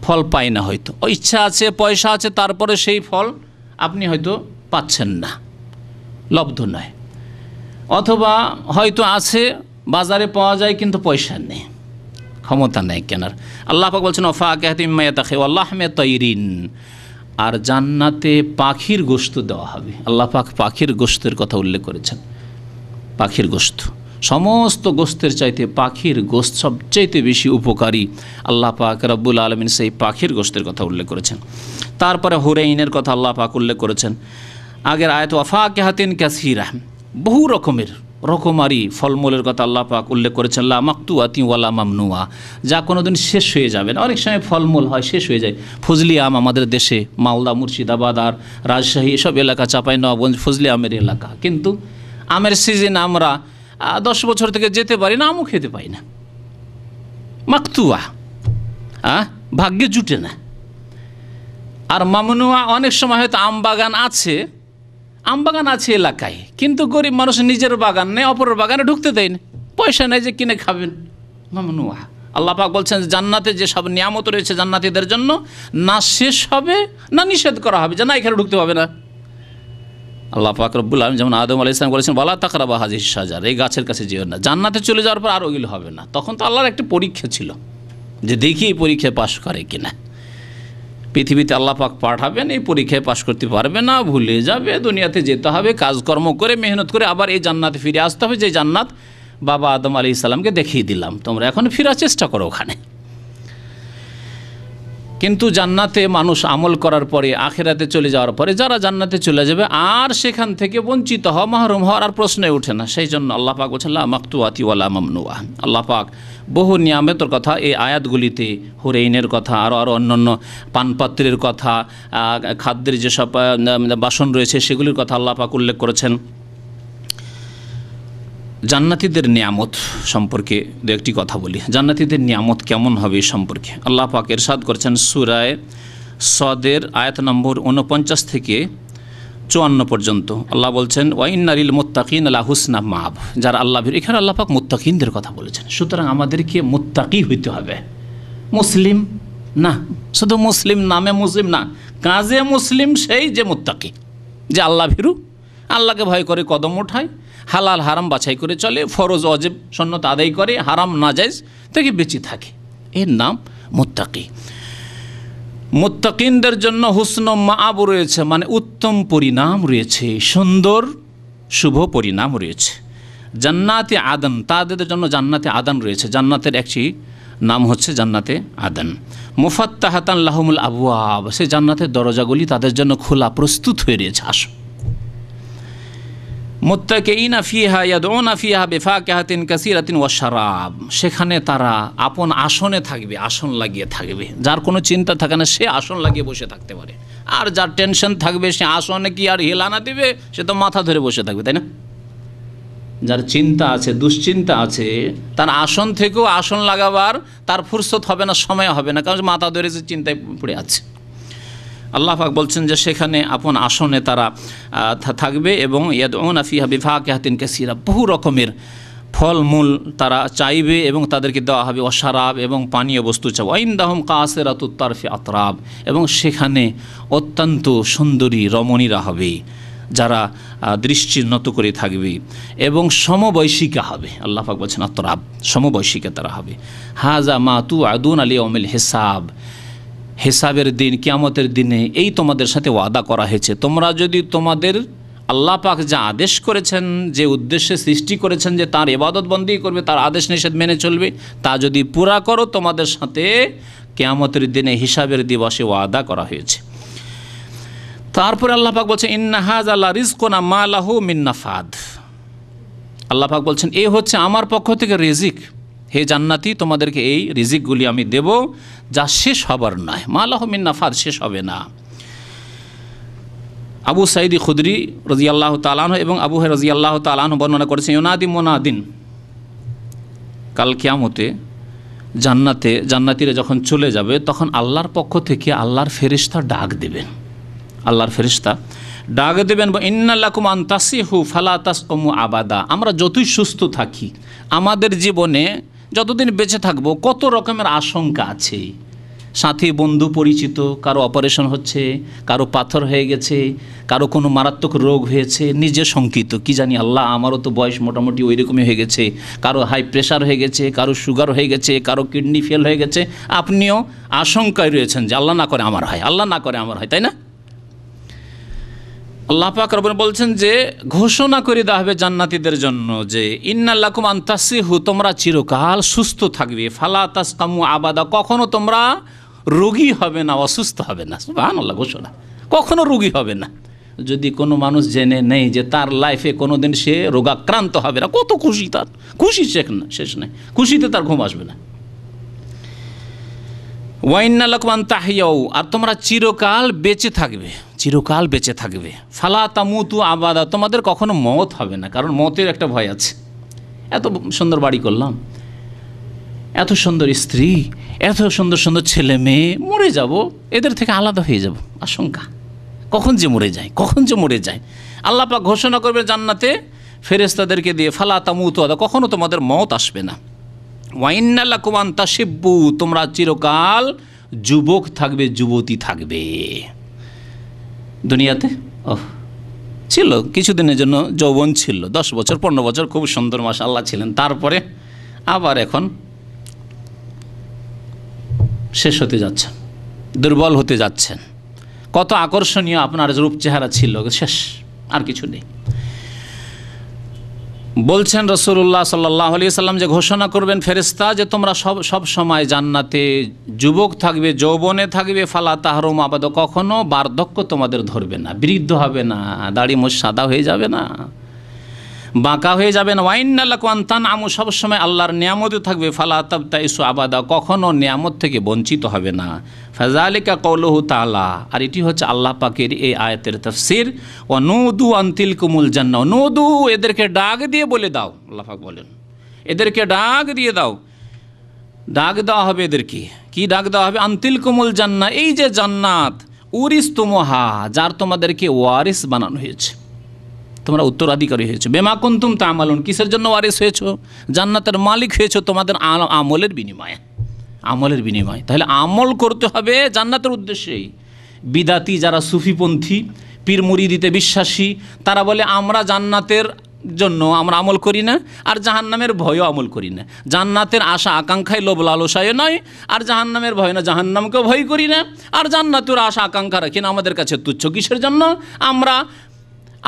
ফল পাই না, হয়তো ও ইচ্ছা আছে, পয়সা আছে, তারপরে সেই ফল আপনি হয়তো পাচ্ছেন না, লব্ধ নয়। অথবা হয়তো আছে, বাজারে পাওয়া যায় কিন্তু পয়সা নেই, ক্ষমতা নেই কেনার। আল্লাহ পাক বলছেন ওয়াফাকিহাতি মিম্মা ইয়াতাখায়্যারুন ওয়া লাহমি তায়রিন, আর জান্নাতে পাখির গোশত দেওয়া হবে। আল্লাহ পাক পাখির গোশতের কথা উল্লেখ করেছেন। পাখির গোশত, সমস্ত গোশতের চাইতে পাখির গোশত সবচাইতে বেশি উপকারী। আল্লাহ পাক রব্বুল আলামিন সেই পাখির গোশতের কথা উল্লেখ করেছেন। তারপরে হুরাইনের কথা আল্লাহ পাক উল্লেখ করেছেন। আগের আয়াত ওয়াফাকিহাতিন কাসীরা, বহু রকমারি ফলমূলের কথা আল্লাহ পাক উল্লেখ করেছেন। লা মাকতুআতি ওয়ালা মামনুআ, যা কোনোদিন শেষ হয়ে যাবে না। অনেক সময় ফলমূল হয়, শেষ হয়ে যায়। ফজলি আম আমাদের দেশে মালদা, মুর্শিদাবাদ আর রাজশাহী এসব এলাকা, চাঁপাইনবাবগঞ্জ ফজলি আমের এলাকা, কিন্তু আমের সিজন আমরা 10 বছর থেকে যেতে পারি না, আমও খেতে পাই না। মাকতুয়া, ভাগ্যে জুটে না। আর মামনুয়া, অনেক সময় হয়তো আম বাগান আছে এলাকায়, কিন্তু গরিব মানুষ নিজের বাগান নেই, অপরের বাগানে ঢুকতে দেয় না, পয়সা নেই যে কিনে খাবেন। মামনুয়া। আল্লাহ পাক বলছেন জান্নাতে যে সব নিয়ামত রয়েছে জান্নাতীদের জন্য, না শেষ হবে না নিষেধ করা হবে যে না এখানে ঢুকতে হবে না। আল্লাহ পাক রব্বুল আলামিন যেমন আদম আলাইহিস সালাম বলেছেন ওয়ালা তাকরাবা হাযিহিশ শাজার, এই গাছের কাছে যেও না। জান্নাতে চলে যাওয়ার পর আর ওগুলো হবে না। তখন তো আল্লাহর একটা পরীক্ষা ছিল যে দেখি এই পরীক্ষায় পাশ করে কিনা। পৃথিবীতে আল্লাহ পাক পাঠাবেন, এই পরীক্ষায় পাশ করতে পারবে না, ভুলে যাবে, দুনিয়াতে যেতে হবে, কাজকর্ম করে মেহনত করে আবার এই জান্নাতে ফিরে আসতে হবে, যে জান্নাত বাবা আদম আলাইহিস সালামকে দেখিয়ে দিলাম, তোমরা এখন ফেরার চেষ্টা করো ওখানে। কিন্তু জান্নাতে মানুষ আমল করার পরে, আখিরাতে চলে যাওয়ার পরে যারা জান্নাতে চলে যাবে আর সেখান থেকে বঞ্চিত হওয়া, মাহরুম হওয়ার আর প্রশ্নই ওঠে না। সেই জন্য আল্লাহ পাক বলছেন লা মাকতুআতি ওয়ালা মামনুআ। আল্লাহ পাক বহু নিয়ামতের কথা এই আয়াতগুলিতে, হুরাইনের কথা, আরও অন্যান্য পানপাত্রের কথা, খাদ্যের যেসব বাসন রয়েছে সেগুলির কথা আল্লাহ পাক উল্লেখ করেছেন। জান্নাতীদের নিয়ামত সম্পর্কে দু একটি কথা বলি। জান্নাতীদের নিয়ামত কেমন হবে এই সম্পর্কে আল্লাহ পাক ইরশাদ করেছেন সূরা সদের আয়াত নম্বর 49 থেকে 54 পর্যন্ত। আল্লাহ বলছেন ওয়া ইন্না লিল মুত্তাকিনা লা হুসনা মাআব, যারা আল্লাহ ভীরু। এখানে আল্লাহ পাক মুত্তাকিনদের কথা বলেছেন। সুতরাং আমাদেরকে মুত্তাকি হইতে হবে, মুসলিম না, শুধু মুসলিম নামে মুসলিম না, কাজে মুসলিম সেই যে মুত্তাকি, যে আল্লাহ ভীরু, আল্লাহকে ভয় করে কদম ওঠায়, হালাল হারাম বাছাই করে চলে, ফরজ অজেব সুন্নত আদায় করে, হারাম নাজায়েজ থেকে বেঁচে থাকে, এর নাম মুত্তাকি। মুত্তাকিনদের জন্য হুসন মাআব রয়েছে, মানে উত্তম পরিণাম রয়েছে, সুন্দর শুভ পরিণাম রয়েছে। জান্নাতে আদন, তাদের জন্য জান্নাতে আদন রয়েছে। জান্নাতের একটি নাম হচ্ছে জান্নাতে আদন। মুফাত্তাহাতান লাহুমুল আবওয়াব, সেই জান্নাতের দরজাগুলি তাদের জন্য খোলা প্রস্তুত হয়ে রয়েছে। আসো। মুত্তাকিইনা ফিহা ইয়াদউনা ফিহা বিফাকিহাতিন কাসীরাতিন ওয়া শারাব, সেখানে তারা আপন আসনে থাকবে, আসন লাগিয়ে থাকবে। যার কোনো চিন্তা থাকে না সে আসন লাগিয়ে বসে থাকতে পারে, আর যার টেনশন থাকবে সে আসনে কি আর হেলানা দিবে, সে তো মাথা ধরে বসে থাকবে, তাই না? যার চিন্তা আছে, দুশ্চিন্তা আছে, তার আসন থেকেও আসন লাগাবার তার ফুরসত হবে না, সময় হবে না, কারণ মাথা ধরে যে চিন্তায় পড়ে আছে। আল্লাহ পাক বলছেন যে সেখানে আপন আসনে তারা থাকবে এবং ইয়াদউনা ফিহা বিফাকিহাতিন কাসীরা, বহু রকমের ফলমূল তারা চাইবে এবং তাদেরকে দেওয়া হবে, ওয়াশারাব এবং পানীয় বস্তু চাও। ওয়াইনদাহুম কাসিরাতুত তারফি আতরাব, এবং সেখানে অত্যন্ত সুন্দরী রমণীরা হবে যারা দৃষ্টি নত করে থাকবে এবং সমবয়সিকা হবে। আল্লাহ পাক বলছেন আতরাব, সমবয়সিকা তারা হবে। হাজা মা তুআদুন লিয়াউমিল হিসাব, হিসাবের দিন, কিয়ামতের দিনে এই তোমাদের সাথে ওয়াদা করা হয়েছে, তোমরা যদি তোমাদের আল্লাহ পাক যা আদেশ করেছেন, যে উদ্দেশ্যে সৃষ্টি করেছেন যে তার ইবাদত বন্দেগী করবে, তার আদেশ নিষেধ মেনে চলবে, তা যদি পুরা করো তোমাদের সাথে কিয়ামতের দিনে হিসাবের দিবসে ওয়াদা করা হয়েছে। তারপরে আল্লাহ পাক বলছেন ইন্না হাযা লা রিজকুনা মা লাহু মিন নাফাদ, আল্লাহ পাক বলছেন এ হচ্ছে আমার পক্ষ থেকে রিজিক, হে জান্নাতি তোমাদেরকে এই রিজিকগুলি আমি দেব যা শেষ হবার নয়, মা লাহু মিন নাফাদ, শেষ হবে না। আবু সাঈদ খুদরি রাদিয়াল্লাহু তাআলা আনহু এবং আবু হুরায়রা রাদিয়াল্লাহু তাআলা আনহু বর্ণনা করেছেন ইউনাদি মুনাদিন, কাল কিয়ামতে জান্নাতীরা যখন চলে যাবে তখন আল্লাহর পক্ষ থেকে আল্লাহর ফেরেশতা ডাক দেবেন, আল্লাহর ফেরেশতা ডাক দেবেন ইন্না লাকুম আন তাসিহু ফালা তাসকুমু আবাদা, আমরা যতই সুস্থ থাকি, আমাদের জীবনে যতদিন বেঁচে থাকবো কত রকমের আশঙ্কা আছে, সাথী বন্ধু পরিচিত, কারো অপারেশন হচ্ছে, কারো পাথর হয়ে গেছে, কারো কোনো মারাত্মক রোগ হয়েছে, নিজে শঙ্কিত, কি জানি আল্লাহ আমারও তো বয়স মোটামুটি ওই রকমই হয়ে গেছে, কারো হাই প্রেশার হয়ে গেছে, কারো সুগার হয়ে গেছে, কারো কিডনি ফেল হয়ে গেছে, আপনিও আশঙ্কায় রয়েছেন যে আল্লাহ না করে আমার হয়, আল্লাহ না করে আমার হয়, তাই না? আল্লাহ পাক রব্বুল বলছেন যে ঘোষণা করে দেওয়া হবে জান্নাতীদের জন্য যে ইন্না লাকুম আন তাসিহু, তোমরা চিরকাল সুস্থ থাকবে, ফালা তাসকামু আবাদা, কখনো তোমরা রোগী হবে না, অসুস্থ হবে না। সুবহানাল্লাহ, ঘোষণা, কখনো রোগী হবে না। যদি কোনো মানুষ জেনে নেই যে তার লাইফে কোনো দিন সে রোগাক্রান্ত হবে না, কত খুশি, তার খুশি শেষ নেই, খুশিতে তার ঘুম আসবে না। ওয়াইন্না লাকুম আন তাহিয়াউ, আর তোমরা চিরকাল বেঁচে থাকবে, চিরকাল বেঁচে থাকবে। ফালা তামুতু আবাদা, তোমাদের কখনো মওত হবে না, কারণ মওতের একটা ভয় আছে। এত সুন্দর বাড়ি করলাম, এত সুন্দর স্ত্রী, এত সুন্দর সুন্দর ছেলে মেয়ে, মরে যাব, এদের থেকে আলাদা হয়ে যাব, আশঙ্কা, কখন যে মরে যায়, কখন যে মরে যায়। আল্লাহ পাক ঘোষণা করবে জান্নাতে ফেরেশতাদেরকে দিয়ে ফালা তামুতু আবাদা, কখনো তোমাদের মওত আসবে না। ওয়াইন্না লাকুম আন তাশিব্বু, তোমরা চিরকাল যুবক থাকবে, যুবতী থাকবে। দুনিয়াতে ছিল কিছুদিনের জন্য যৌবন ছিল, 10 বছর 15 বছর খুব সুন্দর মাশাআল্লাহ ছিলেন, তারপরে আবার এখন শেষ হতে যাচ্ছেন, দুর্বল হতে যাচ্ছেন। কত আকর্ষণীয় আপনার রূপ চেহারা ছিল, শেষ, আর কিছু নেই। বলছেন রাসূলুল্লাহ সাল্লাল্লাহু আলাইহি সাল্লাম যে ঘোষণা করবেন ফেরেশতা যে তোমরা সব সময় জান্নাতে যুবক থাকবে, যৌবনে থাকবে, ফালা তাহরুম আবাদ, কখনো বার্ধক্য তোমাদের ধরবে না, বৃদ্ধ হবে না, দাড়ি মোছ সাদা হয়ে যাবে না, বাঁকা হয়ে যাবে না। ওয়াইন্না লাকুম আন তানআমু, সবসময় আল্লাহর নিয়ামতে থাকবে, ফালা তাবতাইসু আবাদা, কখনো নিয়ামত থেকে বঞ্চিত হবে না। ফাযালিকা কাউলুহু তাআলা, আর এটি হচ্ছে আল্লাহ পাকের এই আয়াতের তাফসীর। ওয়া নুদু আন তিলকুমুল জান্নাহ, নুদু, এদেরকে ডাক দিয়ে বলে দাও, আল্লাহ পাক বলেন এদেরকে ডাক দিয়ে দাও, ডাক দেওয়া হবে এদেরকে, কি ডাক দেওয়া হবে? আন তিলকুমুল জান্নাহ, এই যে জান্নাত, উরিসতুমুহা, যার তোমাদেরকে ওয়ারিস বানানো হয়েছে, তোমরা উত্তরাধিকারী হয়েছো। বেমা কুনতুম তা'মালুন, কিসের জন্য ওয়ারিস হয়েছো? জান্নাতের মালিক হয়েছো তোমাদের আমলের বিনিময়ে, আমলের বিনিময়ে। তাহলে আমল করতে হবে জান্নাতের উদ্দেশ্যেই। বিদাতি যারা সুফিপন্থী, পীর মুরিদিতে বিশ্বাসী, তারা বলে আমরা জান্নাতের জন্য আমরা আমল করি না, আর জাহান্নামের ভয়ও আমল করি না। জান্নাতের আশা আকাঙ্ক্ষায় লোভ লালসায় নয়, আর জাহান্নামের ভয় না, জাহান্নামকেও ভয় করি না, আর জান্নাতের আশা আকাঙ্ক্ষা রাখি না, আমাদের কাছে তুচ্ছ। কিসের জন্য?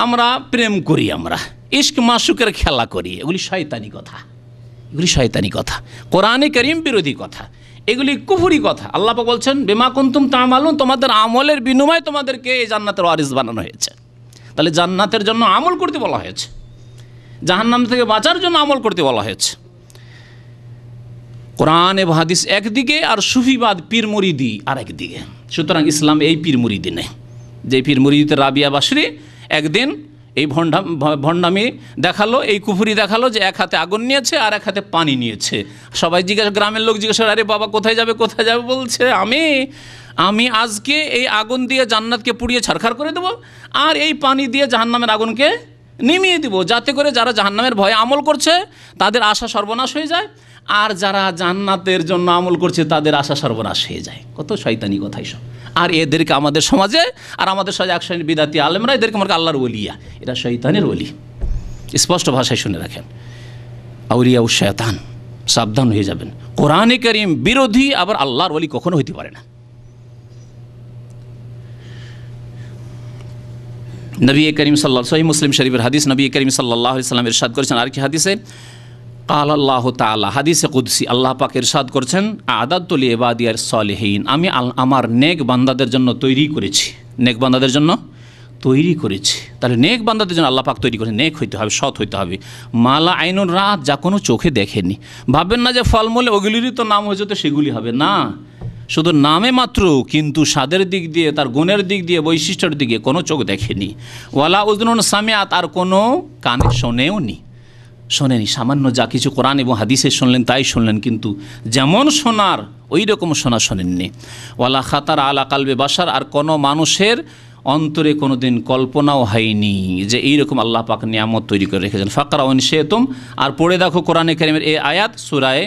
আমরা প্রেম করি, আমরা ইশক মাশুকের খেলা করি। এগুলি শয়তানি কথা, এগুলি শয়তানি কথা, কোরআনে কারীম বিরোধী কথা, এগুলি কুফরি কথা। আল্লাহ পাক বলছেন বেমা কুনতুম তা'মালুন, তোমাদের আমলের বিনিময়ে তোমাদেরকে এই জান্নাতের ওয়ারিস বানানো হয়েছে। তাহলে জান্নাতের জন্য আমল করতে বলা হয়েছে, জাহান্নাম থেকে বাঁচার জন্য আমল করতে বলা হয়েছে। কোরআন এবং হাদিস একদিকে, আর সুফিবাদ পীর মুরিদি আর একদিকে। সুতরাং ইসলাম এই পীর মুরিদি নেই, যে পীর মুরিদিতে রাবিয়া বাশরি একদিন এই ভণ্ডামি দেখালো, এই কুফুরি দেখালো যে এক হাতে আগুন নিয়েছে আর এক হাতে পানি নিয়েছে। সবাই জিজ্ঞাসা, গ্রামের লোক জিজ্ঞাসা, আরে বাবা কোথায় যাবে কোথায় যাবে? বলছে আমি আজকে এই আগুন দিয়ে জান্নাতকে পুড়িয়ে ছারখার করে দেবো, আর এই পানি দিয়ে জাহান্নামের আগুনকে নিমিয়ে দেবো, যাতে করে যারা জাহান্নামের ভয়ে আমল করছে তাদের আশা সর্বনাশ হয়ে যায়, আর যারা জান্নাতের জন্য আমল করছে তাদের আশা সর্বনাশ হয়ে যায়। কত শয়তানি কথাই সব। আর এদেরকে আমাদের সমাজে আর আমাদের সমাজে এক শ্রেণীর বিদাতি আলেমরা এদেরকে মনে আল্লাহর ওলিয়া, এরা শয়তানের ওলি। স্পষ্ট ভাষায় শুনে রাখেন, আউলিয়া ও শয়তান, সাবধান হয়ে যাবেন। কোরআনে কারীম বিরোধী আবার আল্লাহর ওলি কখনো হইতে পারে না। নবী করিম সাল্লাল্লাহু সহিহ মুসলিম শরীফের হাদিস, নবী করিম সাল্লাল্লাহু আলাইহি সাল্লাম ইরশাদ করেছেন আর কি হাদিসে, কাল আল্লাহ তাআলা, হাদিসে কুদসি, আল্লাহ পাক ইরশাদ করেছেন, আ'দাদতু লিইবাদিয়াস সলিহিন, আমি আমার নেক বান্দাদের জন্য তৈরি করেছি, নেক বান্দাদের জন্য তৈরি করেছি। তাহলে নেক বান্দাদের জন্য আল্লাহ পাক তৈরি করেছেন, নেক হইতে হবে, সৎ হইতে হবে। মালা আইনুর রাত, যা কোনো চোখে দেখেনি। ভাববেন না যে ফলমূলে ওগুলিরই তো নাম হয়েছে তো সেগুলি হবে না, শুধু নামে মাত্র, কিন্তু স্বাদের দিক দিয়ে, তার গুণের দিক দিয়ে, বৈশিষ্ট্যের দিকে কোনো চোখ দেখেনি। ওয়ালা উযনুন সামিআত, আর কোনো কানে শোনেনি, সামান্য যা কিছু কোরআন এবং হাদিসে শুনলেন তাই শুনলেন, কিন্তু যেমন শোনার ওই রকম শোনেননি। ওয়ালা খাতার আলা কালবে বাশার, আর কোনো মানুষের অন্তরে কোনো দিন কল্পনাও হয়নি যে এইরকম আল্লাহ পাক নিয়ামত তৈরি করে রেখেছেন। ফাকরা ওয়ান শেতুম, আর পড়ে দেখো কোরআনে কারীমের এই আয়াত সূরায়ে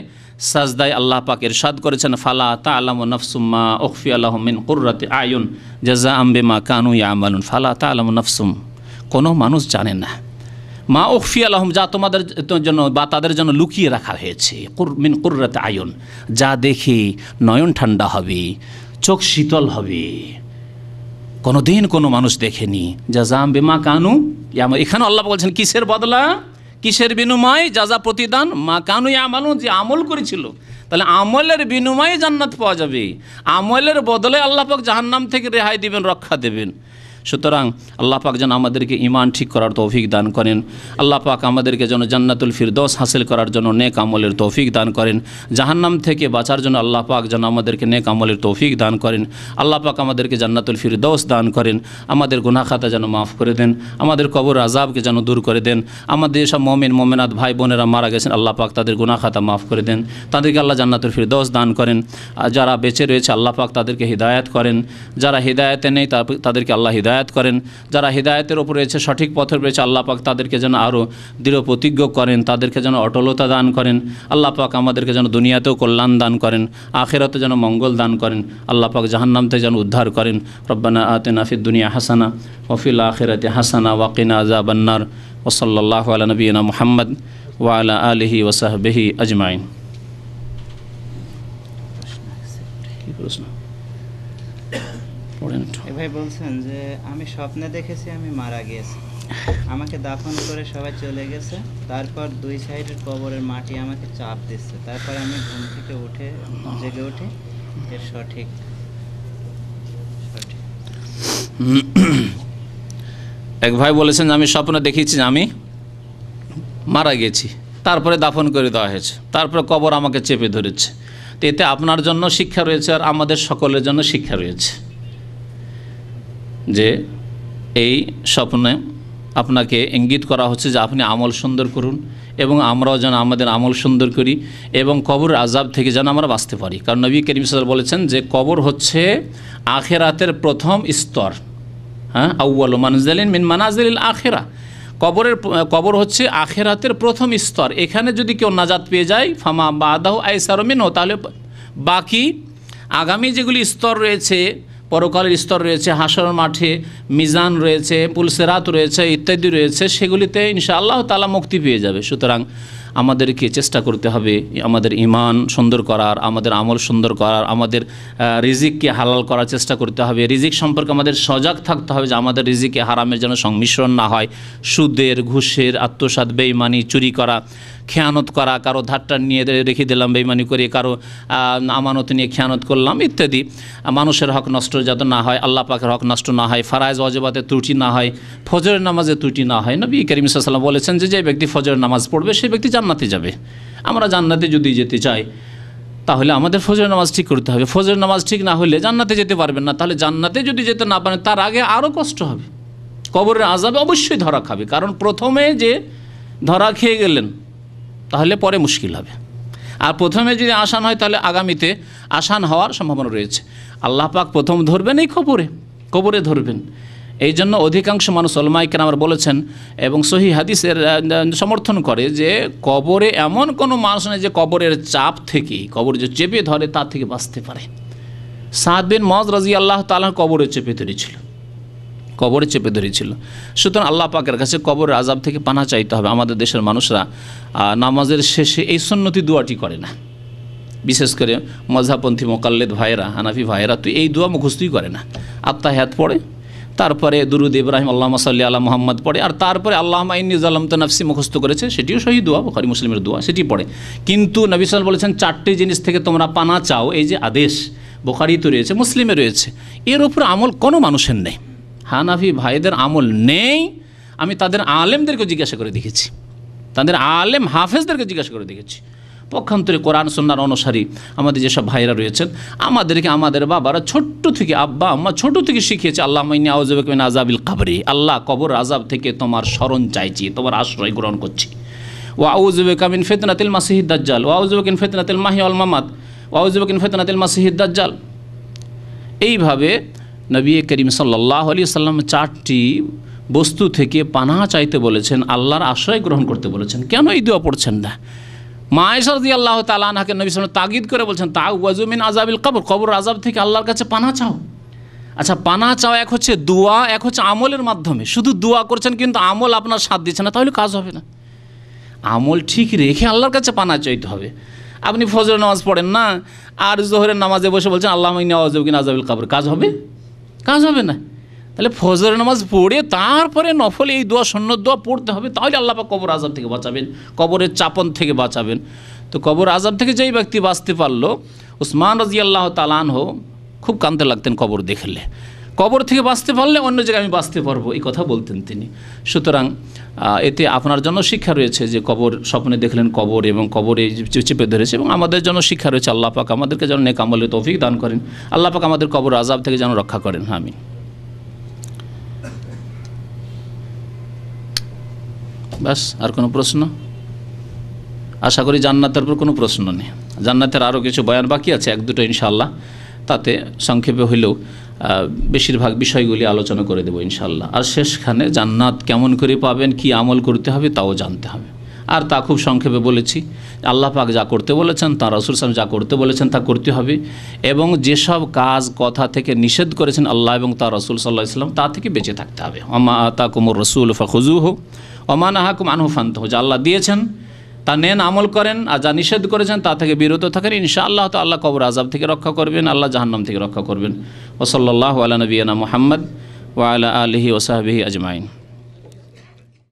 সাজদায় আল্লাহ পাক ইরশাদ করেছেন, ফালা তা'লামু নাফসুম মা উখফিয়া লাহুম মিন কুররাতি আয়ুন জাযাআম বিমা কানু ইয়ামালুন। ফালা তা'লামু নাফসুম, কোনো মানুষ জানে না, মা উখফিয়া লাহুম, যা তোমাদের জন্য বা তাদের জন্য লুকিয়ে রাখা হয়েছে, মিন কুররাতি আয়ুন, যা দেখে নয়ন ঠান্ডা হবে, চোখ শীতল হবে, কোনো দিন কোনো মানুষ দেখেনি। জাযাআম বিমা কানু ইয়ামালুন, এখানে আল্লাহ বলছেন কিসের বদলা, কিসের বিনিময়, যাজা প্রতিদান, মা কানু ইয়ামালুন, যে আমল করেছিল। তাহলে আমলের বিনিময়ে জান্নাত পাওয়া যাবে, আমলের বদলে আল্লাহ পাক জাহান্নাম থেকে রেহাই দিবেন, রক্ষা দেবেন। সুতরাং আল্লাহ পাক যেন আমাদেরকে ঈমান ঠিক করার তৌফিক দান করেন, আল্লাহ পাক আমাদেরকে যেন জান্নাতুল ফিরদৌস হাসিল করার জন্য নেক আমলের তৌফিক দান করেন, জাহান্নাম থেকে বাঁচার জন্য আল্লাহ পাক যেন আমাদেরকে নেক আমলের তৌফিক দান করেন, আল্লাহ পাক আমাদেরকে জান্নাতুল ফিরদৌস দান করেন, আমাদের গুনাহ খাতা যেন মাফ করে দেন, আমাদের কবর আযাবকে যেন দূর করে দেন, আমাদের সব মুমিন মুমিনাত ভাই বোনেরা মারা গেছেন আল্লাহ পাক তাদের গুনাহ খাতা মাফ করে দেন, তাদেরকে আল্লাহ জান্নাতুল ফিরদৌস দান করেন। আর যারা বেঁচে রয়েছে আল্লাহ পাক তাদেরকে হিদায়াত করেন, যারা হিদায়াতে নেই তাদেরকে আল্লাহ হিদায়াত করেন, যারা হিদায়াতের ওপর রয়েছে, সঠিক পথে রয়েছে আল্লাহ পাক তাদেরকে যেন আরও দৃঢ় প্রতিজ্ঞ করেন, তাদেরকে যেন অটলতা দান করেন। আল্লাহ পাক আমাদেরকে যেন দুনিয়াতেও কল্যাণ দান করেন, আখিরাতে যেন মঙ্গল দান করেন, আল্লাহ পাক জাহান্নাম থেকে যেন উদ্ধার করেন। রব্বানা আতিনা ফিদ দুনিয়া হাসানা ওয়া ফিল আখিরাতি হাসানা ওয়া কিনা আযাবান নার। ওয়া সাল্লাল্লাহু আলা নবিয়িনা মুহাম্মদ ওয়া আলা আলিহি ওয়া সাহবিহি আজমাইন। কি প্রশ্ন? ভাই বলছেন যে আমি স্বপ্নে দেখেছি আমি মারা গিয়েছি, আমাকে দাফন করে সবাই চলে গেছে, তারপর দুই সাইডের কবরের মাটি আমাকে চাপ দিচ্ছে, তারপর আমি ঘুম থেকে জেগে উঠি, এর সঠিক এক ভাই বলেছেন আমি স্বপ্নে দেখেছি যে আমি মারা গেছি, তারপরে দাফন করে দেওয়া হয়েছে, তারপরে কবর আমাকে চেপে ধরেছে। তো এতে আপনার জন্য শিক্ষা রয়েছে আর আমাদের সকলের জন্য শিক্ষা রয়েছে যে এই স্বপ্নে আপনাকে ইঙ্গিত করা হচ্ছে যে আপনি আমল সুন্দর করুন এবং আমরাও যেন আমাদের আমল সুন্দর করি এবং কবরের আযাব থেকে যেন আমরা বাঁচতে পারি। কারণ নবী করিম সাল্লাল্লাহু আলাইহি ওয়াসাল্লাম বলেছেন যে কবর হচ্ছে আখিরাতের প্রথম স্তর, হ্যাঁ, আউয়ালু মানজিলিন মিন মানাজিলিল আখিরা, কবর হচ্ছে আখিরাতের প্রথম স্তর। এখানে যদি কেউ নাজাত পেয়ে যায় ফামা বাদাহু আইসারু মিনহু, তাহলে বাকি আগামী যেগুলি স্তর রয়েছে, পরকালের স্তর রয়েছে, হাসরের মাঠে মিজান রয়েছে, পুলসেরাত রয়েছে, ইত্যাদি রয়েছে, সেগুলিতে ইনশাআল্লাহ তাআলা মুক্তি পেয়ে যাবে। সুতরাং আমাদেরকে চেষ্টা করতে হবে আমাদের ঈমান সুন্দর করার, আমাদের আমল সুন্দর করার, আমাদের রিজিককে হালাল করার চেষ্টা করতে হবে। রিজিক সম্পর্কে আমাদের সজাগ থাকতে হবে যে আমাদের রিজিকে হারামের যেন সংমিশ্রণ না হয়, সুদের, ঘুষের, আত্মসাৎ, বেঈমানি, চুরি করা, খেয়ানত করা, কারো ধারটা নিয়ে রেখে দিলাম বেঈমানি করে, কারো আমানত নিয়ে খেয়ানত করলাম ইত্যাদি, মানুষের হক নষ্ট যাতে না হয়, আল্লাহ পাকের হক নষ্ট না হয়, ফারায়েজ ওয়াজিবাতে ত্রুটি না হয়, ফজরের নামাজে ত্রুটি না হয়। নবী করিম সাল্লাল্লাহু আলাইহি ওয়াসাল্লাম বলেছেন যে ব্যক্তি ফজরের নামাজ পড়বে সেই ব্যক্তি জান্নাতে যাবে। আমরা জান্নাতে যদি যেতে চাই তাহলে আমাদের ফজরের নামাজ ঠিক করতে হবে। ফজরের নামাজ ঠিক না হলে জান্নাতে যেতে পারবেন না। তাহলে জান্নাতে যদি যেতে না পারেন তার আগে আরও কষ্ট হবে, কবরের আযাবে অবশ্যই ধরা খাবে, কারণ প্রথমে যে ধরা খেয়ে গেলেন তাহলে পরে মুশকিল হবে, আর প্রথমে যদি আসান হয় তাহলে আগামীতে আসান হওয়ার সম্ভাবনা রয়েছে। আল্লাহ পাক প্রথম ধরবেন এই কবরে ধরবেন। এই জন্য অধিকাংশ মানুষ উলামায়ে কেরাম বলেছেন এবং সহিহ হাদিসের সমর্থন করে যে কবরে এমন কোনো মানুষ নেই যে কবরের চাপ থেকে, কবর যে চেপে ধরে তার থেকে বাঁচতে পারে। সাদ বিন মুআয রাদিয়াল্লাহু তাআলা কবরে চেপে ধরেছিল। সুতরাং আল্লাহ পাকের কাছে কবরের আযাব থেকে পানাহ চাইতে হবে। আমাদের দেশের মানুষরা নামাজের শেষে এই সুন্নতি দোয়াটি করে না, বিশেষ করে মযহাবপন্থী মুকাল্লিদ ভাইয়েরা, হানাফি ভাইয়েরা তো এই দোয়া মুখস্থই করে না। আত্তাহিয়াত পড়ে, তারপরে দুরুদ ইব্রাহিম আল্লাহুম্মা সাল্লি আলা মুহাম্মদ পড়ে, আর তারপরে আল্লাহুম্মা ইন্নী যালামতু নাফসি মুখস্থ করেছে, সেটিও সহি দোয়া, বুখারী মুসলিমের দোয়া, সেটি পড়ে। কিন্তু নবী সাল্লাল্লাহু আলাইহি ওয়াসাল্লাম বলেছেন 4টি জিনিস থেকে তোমরা পানাহ চাও, এই যে আদেশ বুখারীতে রয়েছে, মুসলিমে রয়েছে, এর উপর আমল কোনো মানুষের নেই। হানাফি ভাইদের আমল নেই। আমি তাদের আলেমদেরকে জিজ্ঞাসা করে দেখেছি, তাদের আলেম হাফেজদেরকে জিজ্ঞাসা করে দেখেছি। পক্ষান্তরে কোরআন সুন্নাহর অনুসারী আমাদের যেসব ভাইরা রয়েছেন, আমাদেরকে আমাদের বাবারা ছোট্ট থেকে, আব্বা আম্মা ছোট থেকে শিখিয়েছে আল্লাহুম্মা ইন্নী আউযু বিকা মিন আযাবিল কবরি, আল্লাহ কবর আযাব থেকে তোমার শরণ চাইছি, তোমার আশ্রয় গ্রহণ করছি। ওয়া আউযু বিকা মিন ফিতনাতিল মাসিহিদ দাজ্জাল, ওয়া আউযু বিকা মিন ফিতনাতিল মাহইয়া ওয়াল মামাত, ওয়া আউযু বিকা মিন ফিতনাতিল মাসিহিদ দাজ্জাল। এইভাবে নবী করিম সাল্লাল্লাহু আলাইহি ওয়াসাল্লাম 4টি বস্তু থেকে পানাহ চাইতে বলেছেন, আল্লাহর আশ্রয় গ্রহণ করতে বলেছেন। কেন এই দোয়া পড়ছেন না? মা আয়েশা রাদিয়াল্লাহু তাআলা আনহাকে নবী সাল্লাল্লাহু আলাইহি ওয়াসাল্লাম তাগিদ করে বলছেন, তাআউযু মিন আযাবিল কবর, কবর আযাব থেকে আল্লাহর কাছে পানাহ চাও। আচ্ছা, পানাহ চাওয়া এক হচ্ছে দোয়া, এক হচ্ছে আমলের মাধ্যমে। শুধু দোয়া করছেন কিন্তু আমল আপনার সাথ দিচ্ছে না, তাহলে কাজ হবে না। আমল ঠিক রেখে আল্লাহর কাছে পানাহ চাইতে হবে। আপনি ফজরের নামাজ পড়েন না, আর জোহরের নামাজে বসে বলছেন আল্লাহুম্মা ইন্নী আউযু বিকা মিন আযাবিল কবর, কাজ হবে? কাজ হবে না। তাহলে ফজরের নামাজ পড়ে তারপরে নফল এই দোয়া, সুন্নত দোয়া পড়তে হবে, তাহলে আল্লাহ পাক কবর আযাব থেকে বাঁচাবেন, কবরের চাপন থেকে বাঁচাবেন। তো কবর আযাব থেকে যেই ব্যক্তি বাঁচতে পারলো, উসমান রাদিয়াল্লাহু তাআলা আনহু খুব কাঁদতে লাগতেন কবর দেখলে। কবর থেকে বাঁচতে পারলে অন্য জায়গায় আমি বাঁচতে পারবো, এই কথা বলতেন তিনি। সুতরাং এতে আপনার জন্য শিক্ষা রয়েছে যে কবর স্বপ্নে দেখলেন কবর এবং কবরে চেপে ধরেছে, এবং আমাদের জন্য শিক্ষা রয়েছে। আল্লাহ পাক আমাদেরকে যেন নেক আমলের তৌফিক দান করেন, আল্লাহ পাক আমাদের কবর আযাব থেকে যেন রক্ষা করেন। আমিন। বাস, আর কোনো প্রশ্ন? আশা করি জান্নাতের উপর কোনো প্রশ্ন নেই। জান্নাতের আরও কিছু বয়ান বাকি আছে, 1-2টো ইনশাআল্লাহ, তাতে সংক্ষেপে হইলেও বেশিরভাগ বিষয়গুলি আলোচনা করে দেবো ইনশাআল্লাহ। আর শেষখানে জান্নাত কেমন করে পাবেন, কি আমল করতে হবে তাও জানতে হবে। আর তা খুব সংক্ষেপে বলেছি, আল্লাহ পাক যা করতে বলেছেন, তাঁর রাসূল সাল্লাল্লাহু আলাইহি ওয়াসাল্লাম যা করতে বলেছেন তা করতে হবে, এবং যেসব কাজ কথা থেকে নিষেধ করেছেন আল্লাহ এবং তাঁর রাসূল সাল্লাল্লাহু আলাইহি ওয়াসাল্লাম, তা থেকে বেঁচে থাকতে হবে। ওমা আতাকুমুর রাসূলু ফাখুযুহু ওমা নাহাকুম আনহু ফান্তাহু, যা আল্লাহ দিয়েছেন তা নেন, আমল করেন, আর যা নিষেধ করেছেন তা থেকে বিরত থাকেন। ইনশাআল্লাহ তো আল্লাহ কবর আযাব থেকে রক্ষা করবেন, আল্লাহ জাহান্নাম থেকে রক্ষা করবেন। ওয়া সাল্লাল্লাহু আলা নবিয়িনা মুহাম্মদ ওয়া আলা আলিহি ওয়া সাহবিহি আজমাইন।